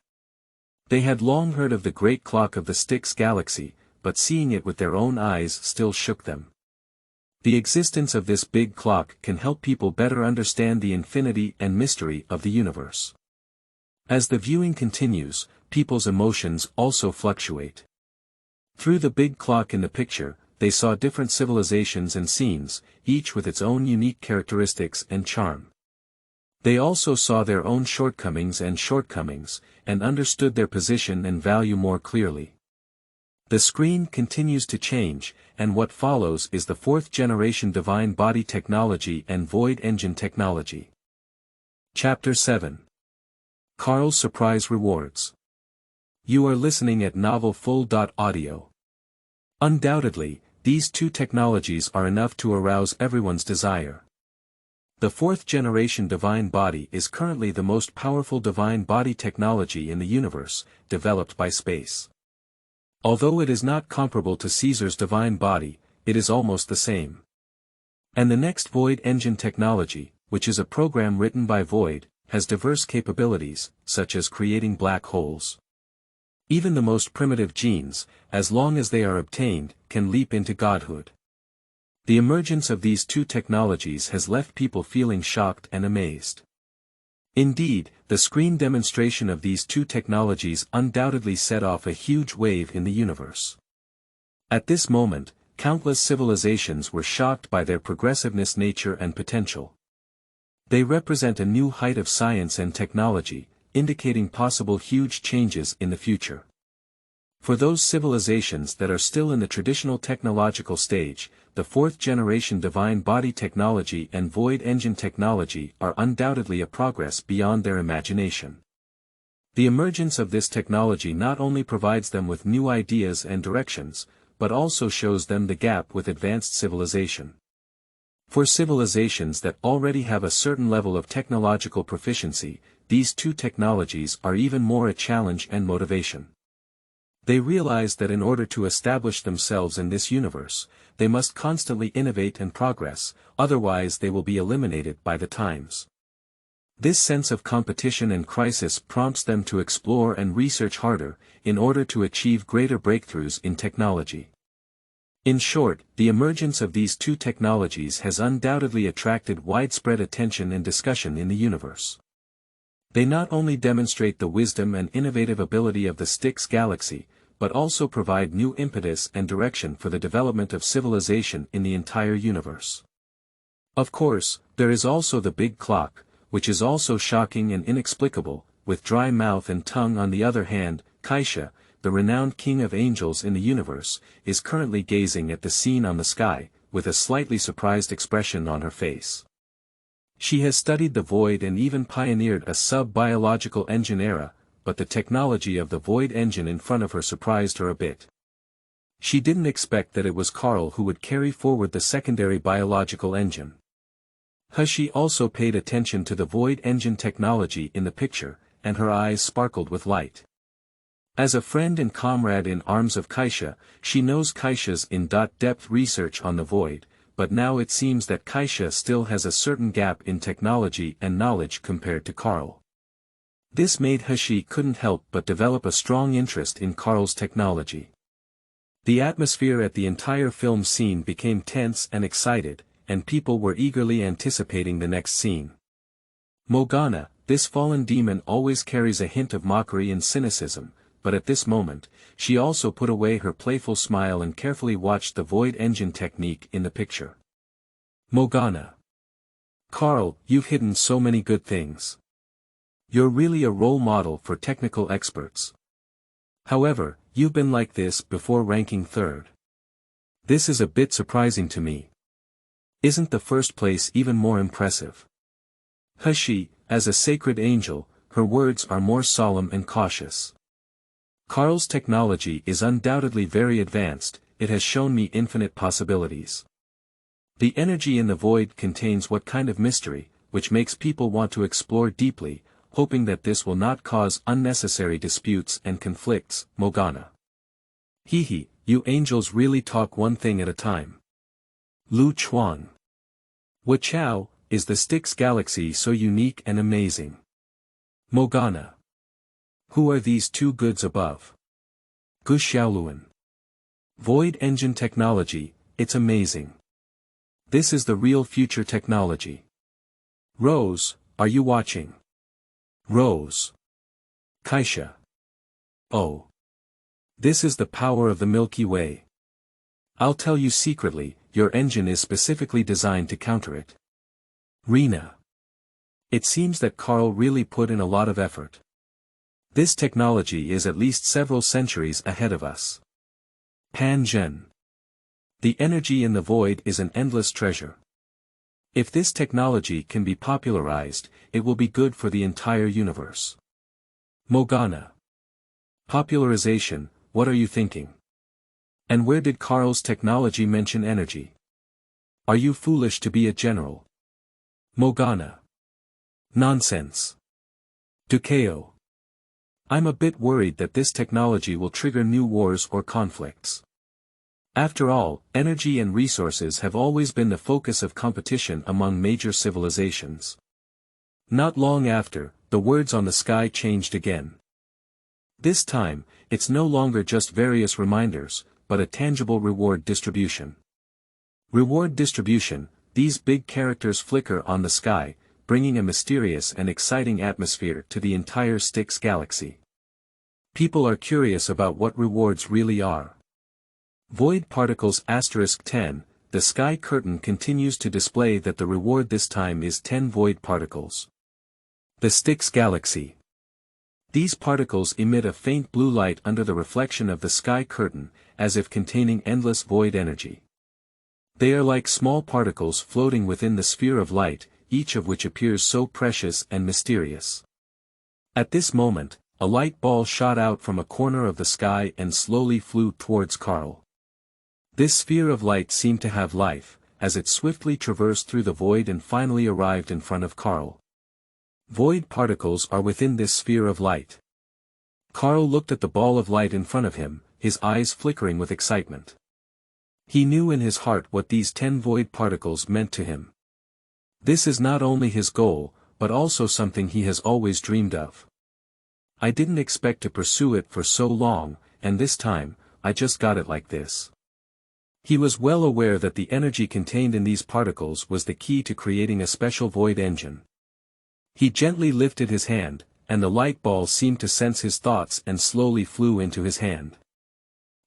They had long heard of the great clock of the Styx Galaxy, but seeing it with their own eyes still shook them. The existence of this big clock can help people better understand the infinity and mystery of the universe. As the viewing continues, people's emotions also fluctuate. Through the big clock in the picture, they saw different civilizations and scenes, each with its own unique characteristics and charm. They also saw their own shortcomings, and understood their position and value more clearly. The screen continues to change, and what follows is the 4th generation Divine Body technology and Void Engine technology. Chapter 7. Carl's Surprise Rewards. You are listening at novelfull.audio. Undoubtedly, these two technologies are enough to arouse everyone's desire. The 4th generation Divine Body is currently the most powerful Divine Body technology in the universe, developed by space. Although it is not comparable to Caesar's Divine Body, it is almost the same. And the next Void Engine technology, which is a program written by Void, has diverse capabilities, such as creating black holes. Even the most primitive genes, as long as they are obtained, can leap into godhood. The emergence of these two technologies has left people feeling shocked and amazed. Indeed, the screen demonstration of these two technologies undoubtedly set off a huge wave in the universe. At this moment, countless civilizations were shocked by their progressiveness, nature and potential. They represent a new height of science and technology, indicating possible huge changes in the future. For those civilizations that are still in the traditional technological stage, the fourth-generation divine body technology and void engine technology are undoubtedly a progress beyond their imagination. The emergence of this technology not only provides them with new ideas and directions, but also shows them the gap with advanced civilization. For civilizations that already have a certain level of technological proficiency, these two technologies are even more a challenge and motivation. They realize that in order to establish themselves in this universe, they must constantly innovate and progress, otherwise they will be eliminated by the times. This sense of competition and crisis prompts them to explore and research harder, in order to achieve greater breakthroughs in technology. In short, the emergence of these two technologies has undoubtedly attracted widespread attention and discussion in the universe. They not only demonstrate the wisdom and innovative ability of the Styx galaxy, but also provide new impetus and direction for the development of civilization in the entire universe. Of course, there is also the big clock, which is also shocking and inexplicable. With dry mouth and tongue. On the other hand, Kaisha, the renowned king of angels in the universe, is currently gazing at the scene on the sky, with a slightly surprised expression on her face. She has studied the void and even pioneered a sub-biological engine era, but the technology of the void engine in front of her surprised her a bit. She didn't expect that it was Carl who would carry forward the secondary biological engine. She also paid attention to the void engine technology in the picture, and her eyes sparkled with light. As a friend and comrade in arms of Kaisha, she knows Kaisha's in-depth research on the void, but now it seems that Kaisha still has a certain gap in technology and knowledge compared to Carl. This made Hashi couldn't help but develop a strong interest in Carl's technology. The atmosphere at the entire film scene became tense and excited, and people were eagerly anticipating the next scene. Morgana, this fallen demon, always carries a hint of mockery and cynicism, but at this moment, she also put away her playful smile and carefully watched the void engine technique in the picture. Morgana. Carl, you've hidden so many good things. You're really a role model for technical experts. However, you've been like this before ranking third. This is a bit surprising to me. Isn't the first place even more impressive? Hashi, as a sacred angel, her words are more solemn and cautious. Carl's technology is undoubtedly very advanced, it has shown me infinite possibilities. The energy in the void contains what kind of mystery, which makes people want to explore deeply, hoping that this will not cause unnecessary disputes and conflicts. Morgana. Hehe, you angels really talk one thing at a time. Lu Chuan. Wachow, is the Styx galaxy so unique and amazing? Morgana. Who are these two goods above? Gu Xiaoluan. Void engine technology, it's amazing. This is the real future technology. Rose, are you watching? Rose. Kaisha. Oh. This is the power of the Milky Way. I'll tell you secretly, your engine is specifically designed to counter it. Rena. It seems that Carl really put in a lot of effort. This technology is at least several centuries ahead of us. Pan Zhen. The energy in the void is an endless treasure. If this technology can be popularized, it will be good for the entire universe. Morgana. Popularization, what are you thinking? And where did Carl's technology mention energy? Are you foolish to be a general? Morgana. Nonsense. Dukeo. I'm a bit worried that this technology will trigger new wars or conflicts. After all, energy and resources have always been the focus of competition among major civilizations. Not long after, the words on the sky changed again. This time, it's no longer just various reminders, but a tangible reward distribution. Reward distribution, these big characters flicker on the sky, bringing a mysterious and exciting atmosphere to the entire Styx galaxy. People are curious about what rewards really are. Void Particles *10, the sky curtain continues to display that the reward this time is 10 void particles. The Styx galaxy. These particles emit a faint blue light under the reflection of the sky curtain, as if containing endless void energy. They are like small particles floating within the sphere of light, each of which appears so precious and mysterious. At this moment, a light ball shot out from a corner of the sky and slowly flew towards Carl. This sphere of light seemed to have life, as it swiftly traversed through the void and finally arrived in front of Carl. Void particles are within this sphere of light. Carl looked at the ball of light in front of him, his eyes flickering with excitement. He knew in his heart what these 10 void particles meant to him. This is not only his goal, but also something he has always dreamed of. I didn't expect to pursue it for so long, and this time, I just got it like this. He was well aware that the energy contained in these particles was the key to creating a special void engine. He gently lifted his hand, and the light ball seemed to sense his thoughts and slowly flew into his hand.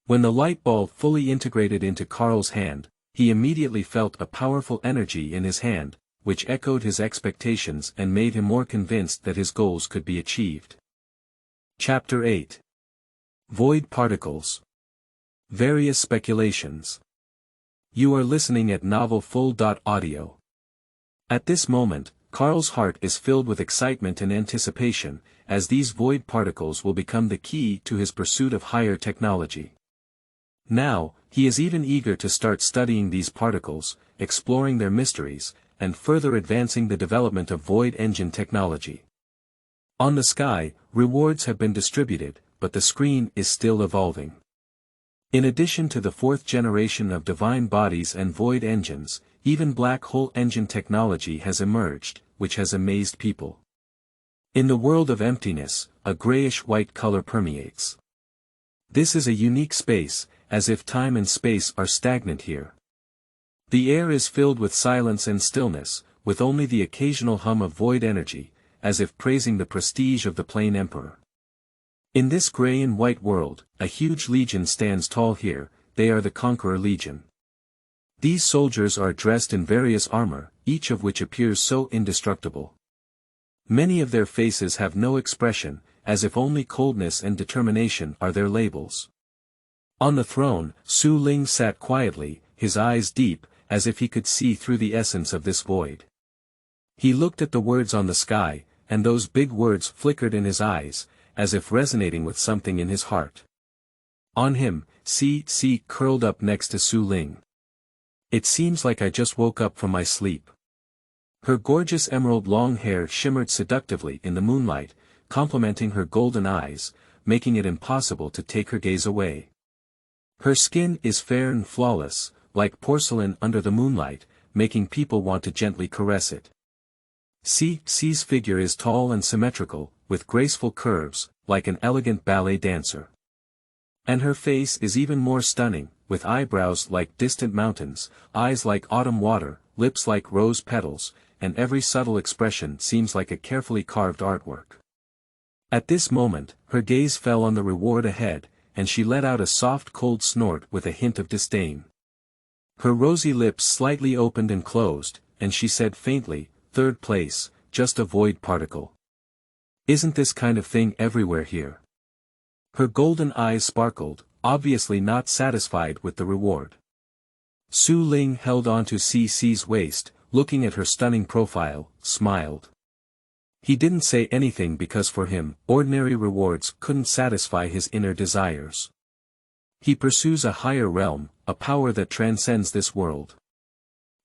When the light ball fully integrated into Carl's hand, he immediately felt a powerful energy in his hand, which echoed his expectations and made him more convinced that his goals could be achieved. Chapter 8. Void Particles. Various Speculations. You are listening at novelfull.audio. At this moment, Carl's heart is filled with excitement and anticipation, as these void particles will become the key to his pursuit of higher technology. Now, he is even eager to start studying these particles, exploring their mysteries, and further advancing the development of void engine technology. On the sky, rewards have been distributed, but the screen is still evolving. In addition to the 4th generation of divine bodies and void engines, even black hole engine technology has emerged, which has amazed people. In the world of emptiness, a grayish-white color permeates. This is a unique space, as if time and space are stagnant here. The air is filled with silence and stillness, with only the occasional hum of void energy, as if praising the prestige of the Plain Emperor. In this gray and white world, a huge legion stands tall here. They are the Conqueror Legion. These soldiers are dressed in various armor, each of which appears so indestructible. Many of their faces have no expression, as if only coldness and determination are their labels. On the throne, Ling sat quietly, his eyes deep, as if he could see through the essence of this void. He looked at the words on the sky, and those big words flickered in his eyes, as if resonating with something in his heart. On him, C curled up next to Ling. It seems like I just woke up from my sleep. Her gorgeous emerald long hair shimmered seductively in the moonlight, complementing her golden eyes, making it impossible to take her gaze away. Her skin is fair and flawless, like porcelain under the moonlight, making people want to gently caress it. C's figure is tall and symmetrical, with graceful curves, like an elegant ballet dancer. And her face is even more stunning, with eyebrows like distant mountains, eyes like autumn water, lips like rose petals, and every subtle expression seems like a carefully carved artwork. At this moment, her gaze fell on the reward ahead, and she let out a soft cold snort with a hint of disdain. Her rosy lips slightly opened and closed, and she said faintly, "Third place, just a void particle. Isn't this kind of thing everywhere here?" Her golden eyes sparkled, obviously not satisfied with the reward. Ling held onto C's waist, looking at her stunning profile, smiled. He didn't say anything because for him, ordinary rewards couldn't satisfy his inner desires. He pursues a higher realm, a power that transcends this world.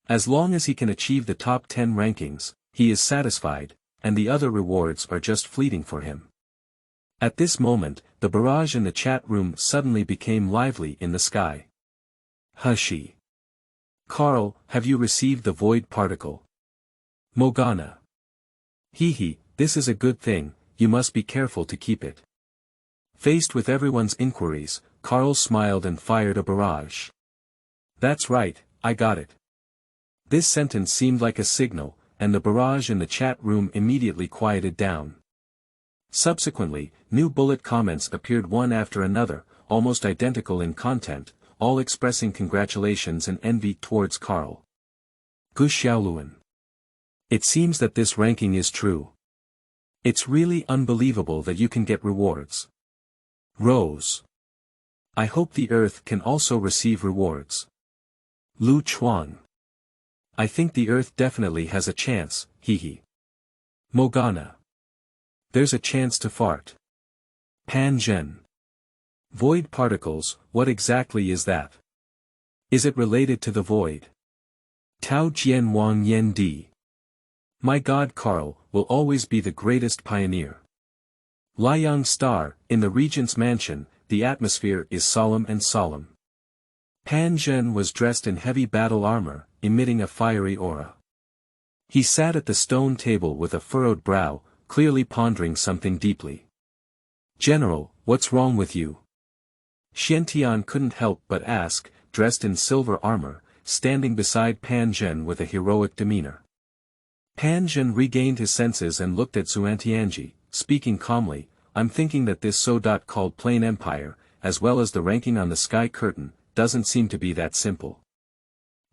As long as he can achieve the top 10 rankings, he is satisfied, and the other rewards are just fleeting for him. At this moment, the barrage in the chat room suddenly became lively in the sky. Hushy. Carl, have you received the void particle? Morgana. Hehe, this is a good thing, you must be careful to keep it. Faced with everyone's inquiries, Carl smiled and fired a barrage. That's right, I got it. This sentence seemed like a signal, and the barrage in the chat room immediately quieted down. Subsequently, new bullet comments appeared one after another, almost identical in content, all expressing congratulations and envy towards Carl. Gu Xiaoluan. It seems that this ranking is true. It's really unbelievable that you can get rewards. Rose. I hope the Earth can also receive rewards. Lu Chuan. I think the Earth definitely has a chance, hehe. Morgana. There's a chance to fart. Pan Zhen. Void particles, what exactly is that? Is it related to the void? Tao Jian Wang Yen Di. My God, Carl will always be the greatest pioneer. Liang Star, in the Regent's mansion, the atmosphere is solemn and solemn. Pan Zhen was dressed in heavy battle armor, emitting a fiery aura. He sat at the stone table with a furrowed brow, clearly pondering something deeply. General, what's wrong with you? Xiantian couldn't help but ask, dressed in silver armor, standing beside Pan Zhen with a heroic demeanor. Pan Zhen regained his senses and looked at Xuantianji, speaking calmly, I'm thinking that this so-called Plain Empire, as well as the ranking on the Sky Curtain, doesn't seem to be that simple.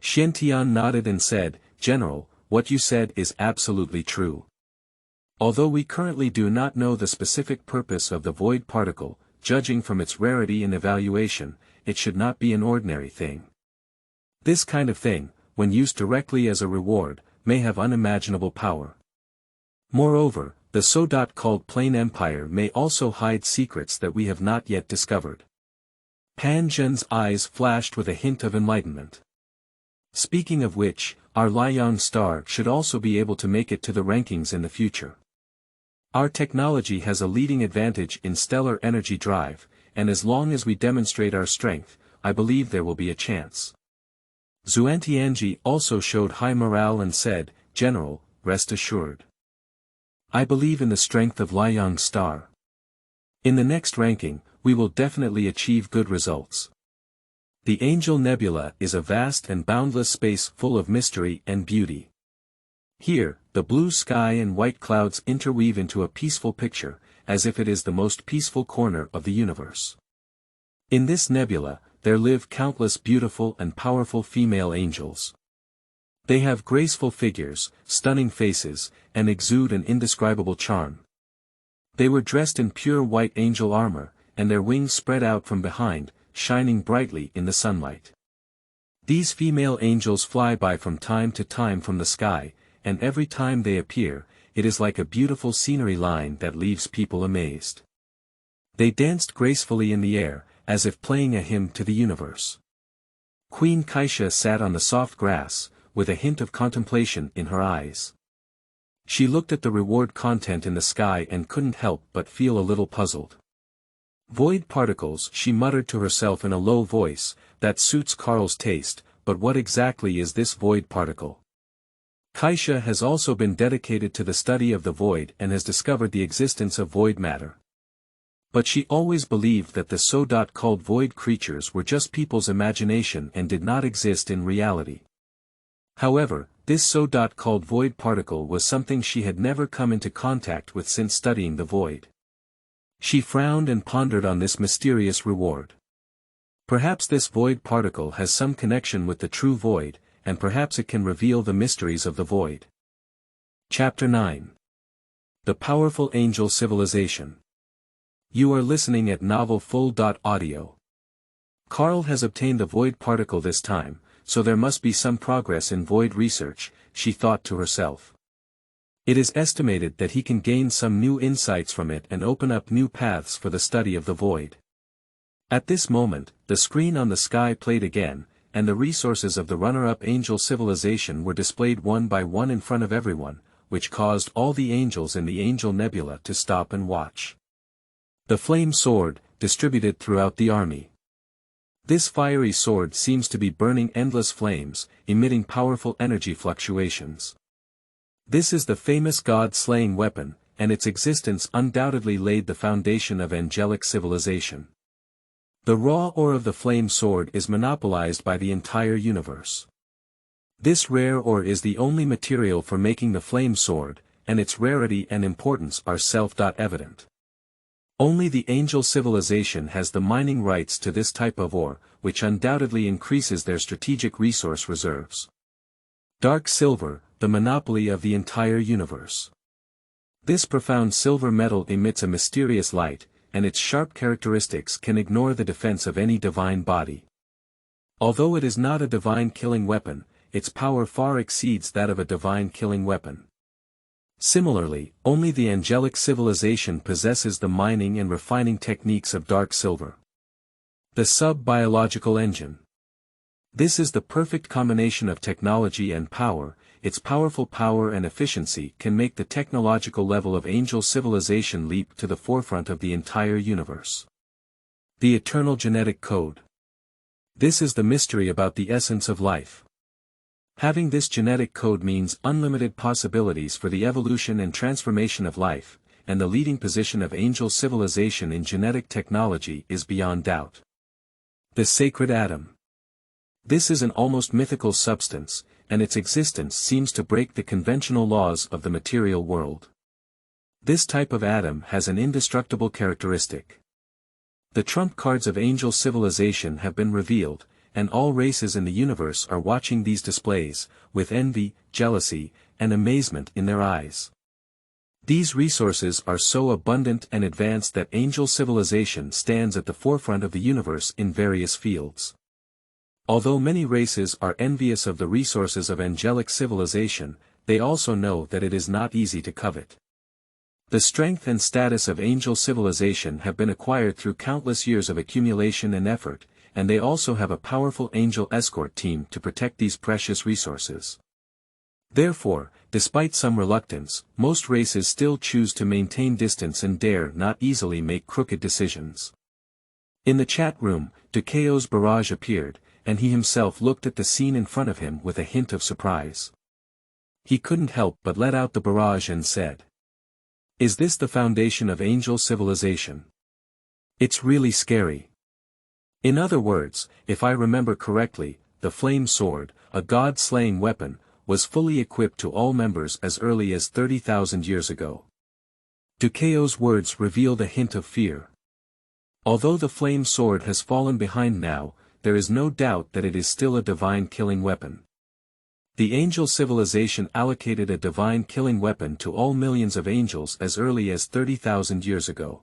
Xiantian nodded and said, General, what you said is absolutely true. Although we currently do not know the specific purpose of the void particle, judging from its rarity and evaluation, it should not be an ordinary thing. This kind of thing, when used directly as a reward, may have unimaginable power. Moreover, the so-called Plain Empire may also hide secrets that we have not yet discovered. Pan Zhen's eyes flashed with a hint of enlightenment. Speaking of which, our Liang Star should also be able to make it to the rankings in the future. Our technology has a leading advantage in stellar energy drive, and as long as we demonstrate our strength, I believe there will be a chance. Xuantianji also showed high morale and said, General, rest assured. I believe in the strength of Liang Star. In the next ranking, we will definitely achieve good results. The Angel Nebula is a vast and boundless space full of mystery and beauty. Here, the blue sky and white clouds interweave into a peaceful picture, as if it is the most peaceful corner of the universe. In this nebula, there live countless beautiful and powerful female angels. They have graceful figures, stunning faces, and exude an indescribable charm. They were dressed in pure white angel armor, and their wings spread out from behind, shining brightly in the sunlight. These female angels fly by from time to time from the sky, and every time they appear, it is like a beautiful scenery line that leaves people amazed. They danced gracefully in the air, as if playing a hymn to the universe. Queen Kaisha sat on the soft grass, with a hint of contemplation in her eyes. She looked at the reward content in the sky and couldn't help but feel a little puzzled. Void particles, she muttered to herself in a low voice, that suits Carl's taste, but what exactly is this void particle? Kaisha has also been dedicated to the study of the void and has discovered the existence of void matter. But she always believed that the so-called void creatures were just people's imagination and did not exist in reality. However, this so-called void particle was something she had never come into contact with since studying the void. She frowned and pondered on this mysterious reward. Perhaps this void particle has some connection with the true void, and perhaps it can reveal the mysteries of the void. Chapter 9. The Powerful Angel Civilization. You are listening at novelfull.audio. Carl has obtained the void particle this time, so there must be some progress in void research, she thought to herself. It is estimated that he can gain some new insights from it and open up new paths for the study of the void. At this moment, the screen on the sky played again, and the resources of the runner-up angel civilization were displayed one by one in front of everyone, which caused all the angels in the Angel Nebula to stop and watch. The flame sword, distributed throughout the army. This fiery sword seems to be burning endless flames, emitting powerful energy fluctuations. This is the famous god-slaying weapon, and its existence undoubtedly laid the foundation of angelic civilization. The raw ore of the flame sword is monopolized by the entire universe. This rare ore is the only material for making the flame sword, and its rarity and importance are self-evident. Only the angel civilization has the mining rights to this type of ore, which undoubtedly increases their strategic resource reserves. Dark silver, the monopoly of the entire universe. This profound silver metal emits a mysterious light, and its sharp characteristics can ignore the defense of any divine body. Although it is not a divine killing weapon, its power far exceeds that of a divine killing weapon. Similarly, only the angelic civilization possesses the mining and refining techniques of dark silver. The sub-biological engine. This is the perfect combination of technology and power. Its powerful power and efficiency can make the technological level of angel civilization leap to the forefront of the entire universe. The eternal genetic code. This is the mystery about the essence of life. Having this genetic code means unlimited possibilities for the evolution and transformation of life, and the leading position of angel civilization in genetic technology is beyond doubt. The sacred atom. This is an almost mythical substance, and its existence seems to break the conventional laws of the material world. This type of atom has an indestructible characteristic. The trump cards of angel civilization have been revealed, and all races in the universe are watching these displays, with envy, jealousy, and amazement in their eyes. These resources are so abundant and advanced that angel civilization stands at the forefront of the universe in various fields. Although many races are envious of the resources of angelic civilization, they also know that it is not easy to covet. The strength and status of angel civilization have been acquired through countless years of accumulation and effort, and they also have a powerful angel escort team to protect these precious resources. Therefore, despite some reluctance, most races still choose to maintain distance and dare not easily make crooked decisions. In the chat room, Dukeo's barrage appeared, and he himself looked at the scene in front of him with a hint of surprise. He couldn't help but let out the barrage and said, "Is this the foundation of angel civilization? It's really scary." In other words, if I remember correctly, the flame sword, a god-slaying weapon, was fully equipped to all members as early as 30,000 years ago. Dukeo's words revealed a hint of fear. Although the flame sword has fallen behind now, there is no doubt that it is still a divine killing weapon. The angel civilization allocated a divine killing weapon to all millions of angels as early as 30,000 years ago.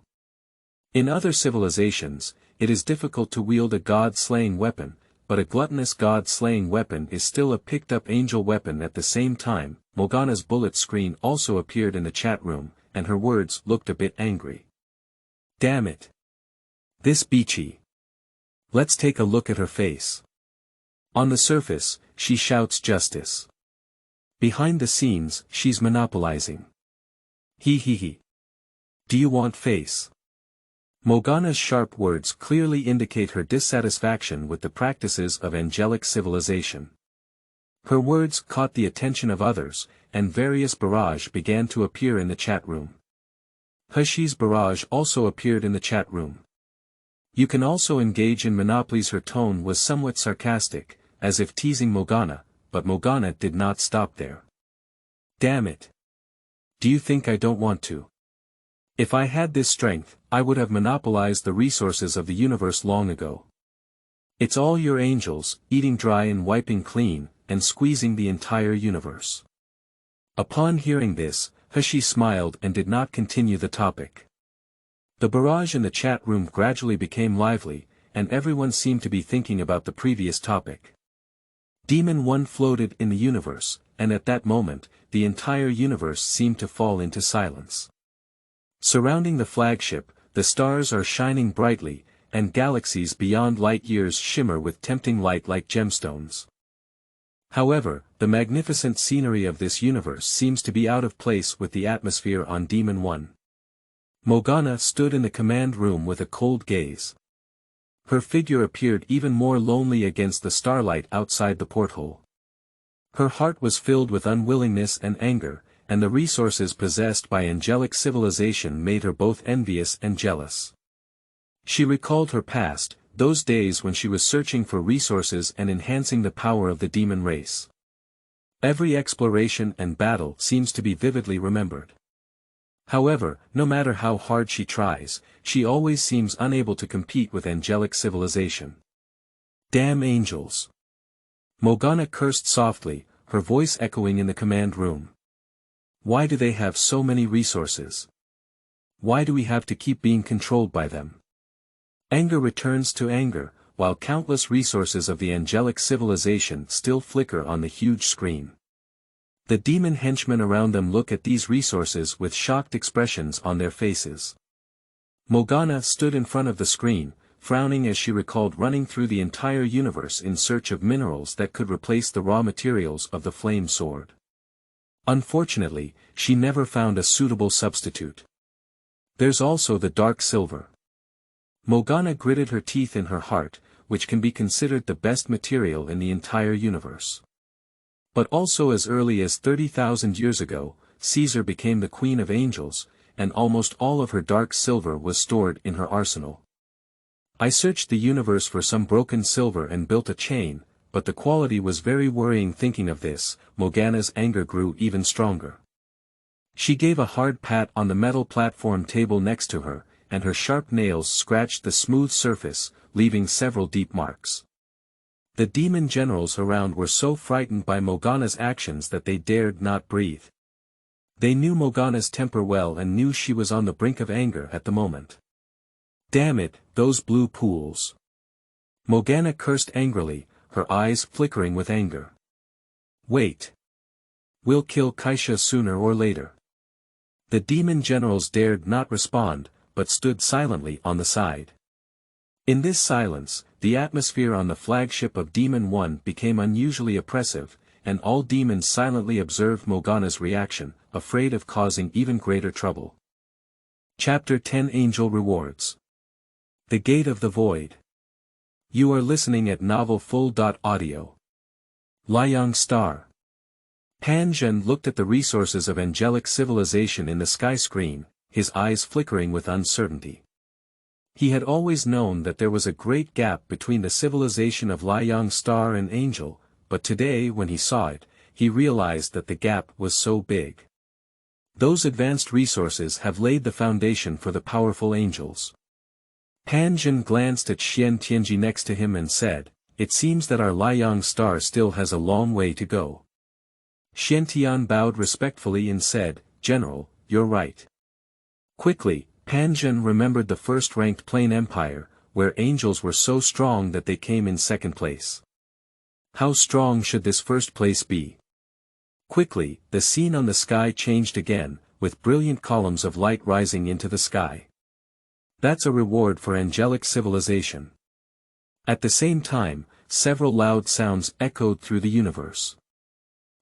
In other civilizations, it is difficult to wield a god-slaying weapon, but a gluttonous god-slaying weapon is still a picked-up angel weapon at the same time. Morgana's bullet screen also appeared in the chat room, and her words looked a bit angry. "Damn it. This Beachy. Let's take a look at her face." On the surface, she shouts justice. Behind the scenes, she's monopolizing. He. Do you want face? Morgana's sharp words clearly indicate her dissatisfaction with the practices of angelic civilization. Her words caught the attention of others, and various barrage began to appear in the chat room. Hushi's barrage also appeared in the chat room. "You can also engage in monopolies." Her tone was somewhat sarcastic, as if teasing Morgana, but Morgana did not stop there. "Damn it. Do you think I don't want to? If I had this strength, I would have monopolized the resources of the universe long ago. It's all your angels, eating dry and wiping clean, and squeezing the entire universe." Upon hearing this, Hushi smiled and did not continue the topic. The barrage in the chat room gradually became lively, and everyone seemed to be thinking about the previous topic. Demon 1 floated in the universe, and at that moment, the entire universe seemed to fall into silence. Surrounding the flagship, the stars are shining brightly, and galaxies beyond light years shimmer with tempting light like gemstones. However, the magnificent scenery of this universe seems to be out of place with the atmosphere on Demon 1. Morgana stood in the command room with a cold gaze. Her figure appeared even more lonely against the starlight outside the porthole. Her heart was filled with unwillingness and anger, and the resources possessed by angelic civilization made her both envious and jealous. She recalled her past, those days when she was searching for resources and enhancing the power of the demon race. Every exploration and battle seems to be vividly remembered. However, no matter how hard she tries, she always seems unable to compete with angelic civilization. "Damn angels!" Morgana cursed softly, her voice echoing in the command room. Why do they have so many resources? Why do we have to keep being controlled by them? Anger returns to anger, while countless resources of the angelic civilization still flicker on the huge screen. The demon henchmen around them look at these resources with shocked expressions on their faces. Morgana stood in front of the screen, frowning as she recalled running through the entire universe in search of minerals that could replace the raw materials of the flame sword. Unfortunately, she never found a suitable substitute. There's also the dark silver. Morgana gritted her teeth in her heart, which can be considered the best material in the entire universe. But also as early as 30,000 years ago, Caesar became the Queen of Angels, and almost all of her dark silver was stored in her arsenal. I searched the universe for some broken silver and built a chain, but the quality was very worrying. Thinking of this, Morgana's anger grew even stronger. She gave a hard pat on the metal platform table next to her, and her sharp nails scratched the smooth surface, leaving several deep marks. The demon generals around were so frightened by Morgana's actions that they dared not breathe. They knew Morgana's temper well and knew she was on the brink of anger at the moment. Damn it, those blue pools! Morgana cursed angrily, her eyes flickering with anger. Wait. We'll kill Kaisha sooner or later. The demon generals dared not respond, but stood silently on the side. In this silence, the atmosphere on the flagship of Demon 1 became unusually oppressive, and all demons silently observed Morgana's reaction, afraid of causing even greater trouble. Chapter 10 Angel Rewards. The Gate of the Void. You are listening at novelfull.audio. Liang Star. Pan Zhen looked at the resources of angelic civilization in the sky screen, his eyes flickering with uncertainty. He had always known that there was a great gap between the civilization of Liang Star and Angel, but today when he saw it, he realized that the gap was so big. Those advanced resources have laid the foundation for the powerful angels. Pan Zhen glanced at Xian Tianji next to him and said, "It seems that our Liang Star still has a long way to go." Xian Tian bowed respectfully and said, "General, you're right." Quickly, Pan Zhen remembered the first-ranked Plain Empire, where angels were so strong that they came in second place. How strong should this first place be? Quickly, the scene on the sky changed again, with brilliant columns of light rising into the sky. That's a reward for angelic civilization. At the same time, several loud sounds echoed through the universe.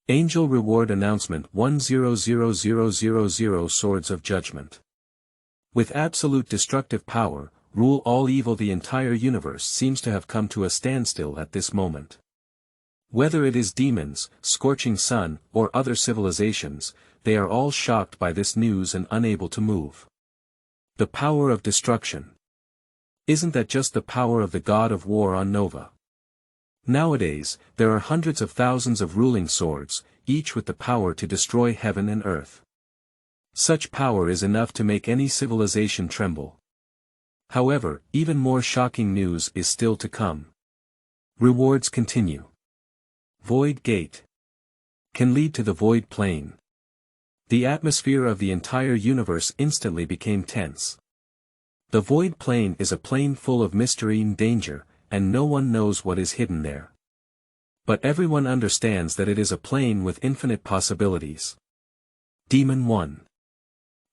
Angel Reward Announcement 100000 Swords of Judgment. With absolute destructive power, rule all evil. The entire universe seems to have come to a standstill at this moment. Whether it is demons, scorching sun, or other civilizations, they are all shocked by this news and unable to move. The power of destruction. Isn't that just the power of the god of war on Nova? Nowadays, there are hundreds of thousands of ruling swords, each with the power to destroy heaven and earth. Such power is enough to make any civilization tremble. However, even more shocking news is still to come. Rewards continue. Void Gate. Can lead to the Void Plane. The atmosphere of the entire universe instantly became tense. The Void Plane is a plane full of mystery and danger, and no one knows what is hidden there. But everyone understands that it is a plane with infinite possibilities. Demon 1.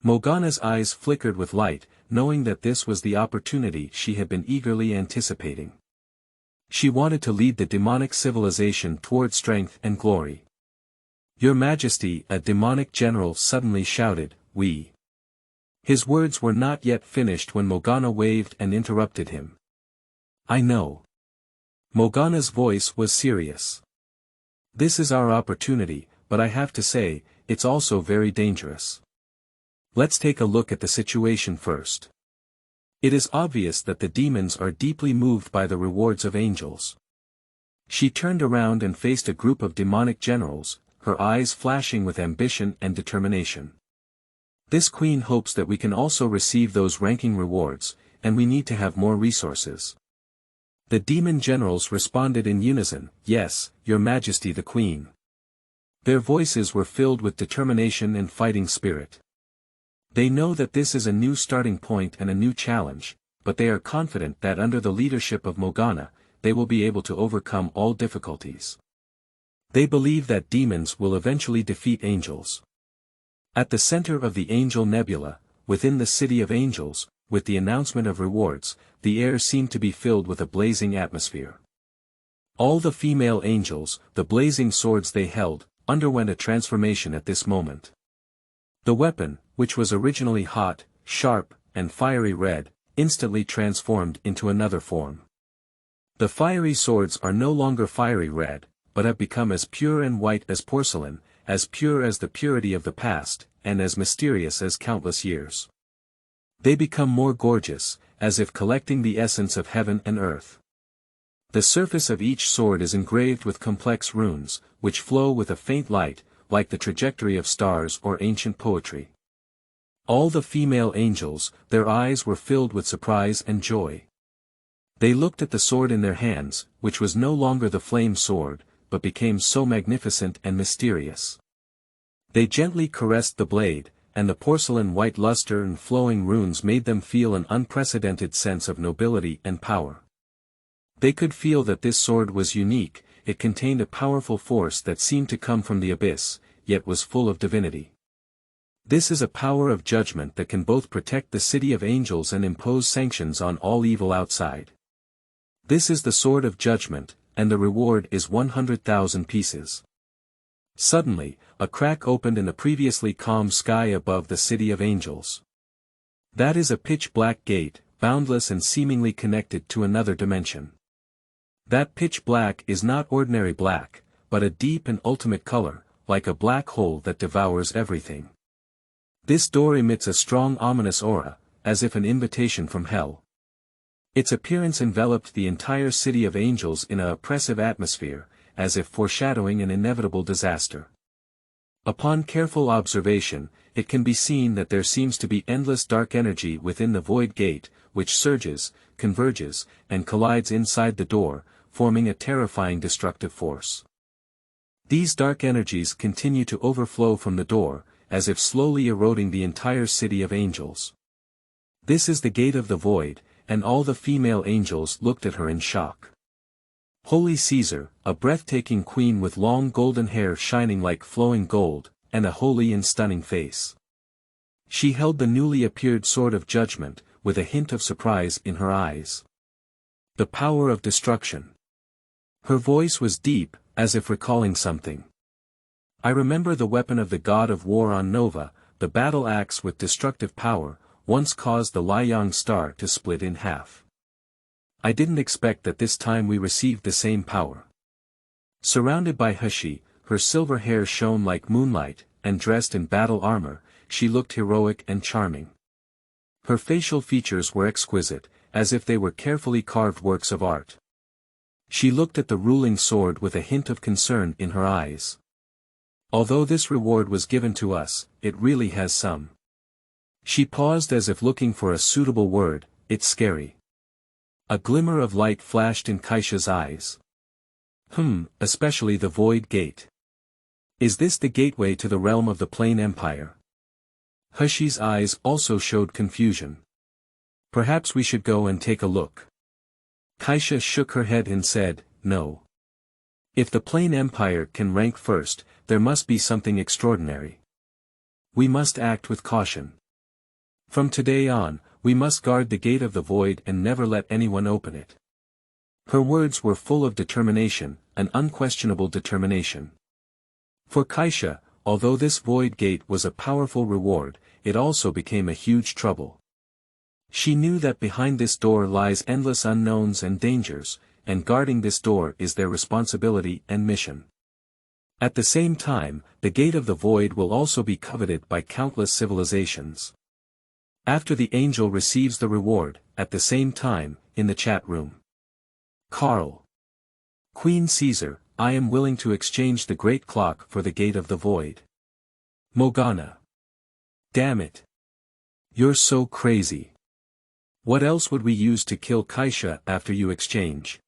Morgana's eyes flickered with light, knowing that this was the opportunity she had been eagerly anticipating. She wanted to lead the demonic civilization toward strength and glory. "Your Majesty," a demonic general suddenly shouted, "We." His words were not yet finished when Morgana waved and interrupted him. "I know." Morgana's voice was serious. "This is our opportunity, but I have to say, it's also very dangerous. Let's take a look at the situation first. It is obvious that the demons are deeply moved by the rewards of angels." She turned around and faced a group of demonic generals, her eyes flashing with ambition and determination. "This queen hopes that we can also receive those ranking rewards, and we need to have more resources." The demon generals responded in unison, "Yes, Your Majesty the Queen." Their voices were filled with determination and fighting spirit. They know that this is a new starting point and a new challenge, but they are confident that under the leadership of Morgana, they will be able to overcome all difficulties. They believe that demons will eventually defeat angels. At the center of the Angel Nebula, within the City of Angels, with the announcement of rewards, the air seemed to be filled with a blazing atmosphere. All the female angels, the blazing swords they held, underwent a transformation at this moment. The weapon, which was originally hot, sharp, and fiery red, instantly transformed into another form. The fiery swords are no longer fiery red, but have become as pure and white as porcelain, as pure as the purity of the past, and as mysterious as countless years. They become more gorgeous, as if collecting the essence of heaven and earth. The surface of each sword is engraved with complex runes, which flow with a faint light, like the trajectory of stars or ancient poetry. All the female angels, their eyes were filled with surprise and joy. They looked at the sword in their hands, which was no longer the flame sword, but became so magnificent and mysterious. They gently caressed the blade, and the porcelain white luster and flowing runes made them feel an unprecedented sense of nobility and power. They could feel that this sword was unique, it contained a powerful force that seemed to come from the abyss, yet was full of divinity. This is a power of judgment that can both protect the City of Angels and impose sanctions on all evil outside. This is the sword of judgment, and the reward is 100,000 pieces. Suddenly, a crack opened in the previously calm sky above the City of Angels. That is a pitch-black gate, boundless and seemingly connected to another dimension. That pitch black is not ordinary black, but a deep and ultimate color, like a black hole that devours everything. This door emits a strong ominous aura, as if an invitation from hell. Its appearance enveloped the entire City of Angels in an oppressive atmosphere, as if foreshadowing an inevitable disaster. Upon careful observation, it can be seen that there seems to be endless dark energy within the void gate, which surges, converges, and collides inside the door, forming a terrifying destructive force. These dark energies continue to overflow from the door, as if slowly eroding the entire City of Angels. This is the Gate of the Void, and all the female angels looked at her in shock. Holy Caesar, a breathtaking queen with long golden hair shining like flowing gold, and a holy and stunning face. She held the newly appeared sword of judgment, with a hint of surprise in her eyes. The power of destruction. Her voice was deep, as if recalling something. I remember the weapon of the god of war on Nova, the battle axe with destructive power, once caused the Liang star to split in half. I didn't expect that this time we received the same power. Surrounded by Hashi, her silver hair shone like moonlight, and dressed in battle armor, she looked heroic and charming. Her facial features were exquisite, as if they were carefully carved works of art. She looked at the ruling sword with a hint of concern in her eyes. Although this reward was given to us, it really has some. She paused as if looking for a suitable word, it's scary. A glimmer of light flashed in Kaisha's eyes. Especially the Void Gate. Is this the gateway to the realm of the Plain Empire? Hashi's eyes also showed confusion. Perhaps we should go and take a look. Kaisha shook her head and said, no. If the Plain Empire can rank first, there must be something extraordinary. We must act with caution. From today on, we must guard the Gate of the Void and never let anyone open it. Her words were full of determination, an unquestionable determination. For Kaisha, although this Void Gate was a powerful reward, it also became a huge trouble. She knew that behind this door lies endless unknowns and dangers, and guarding this door is their responsibility and mission. At the same time, the Gate of the Void will also be coveted by countless civilizations. After the angel receives the reward, at the same time, in the chat room. Carl. Queen Caesar, I am willing to exchange the great clock for the Gate of the Void. Morgana. Damn it. You're so crazy. What else would we use to kill Kaisha after you exchange?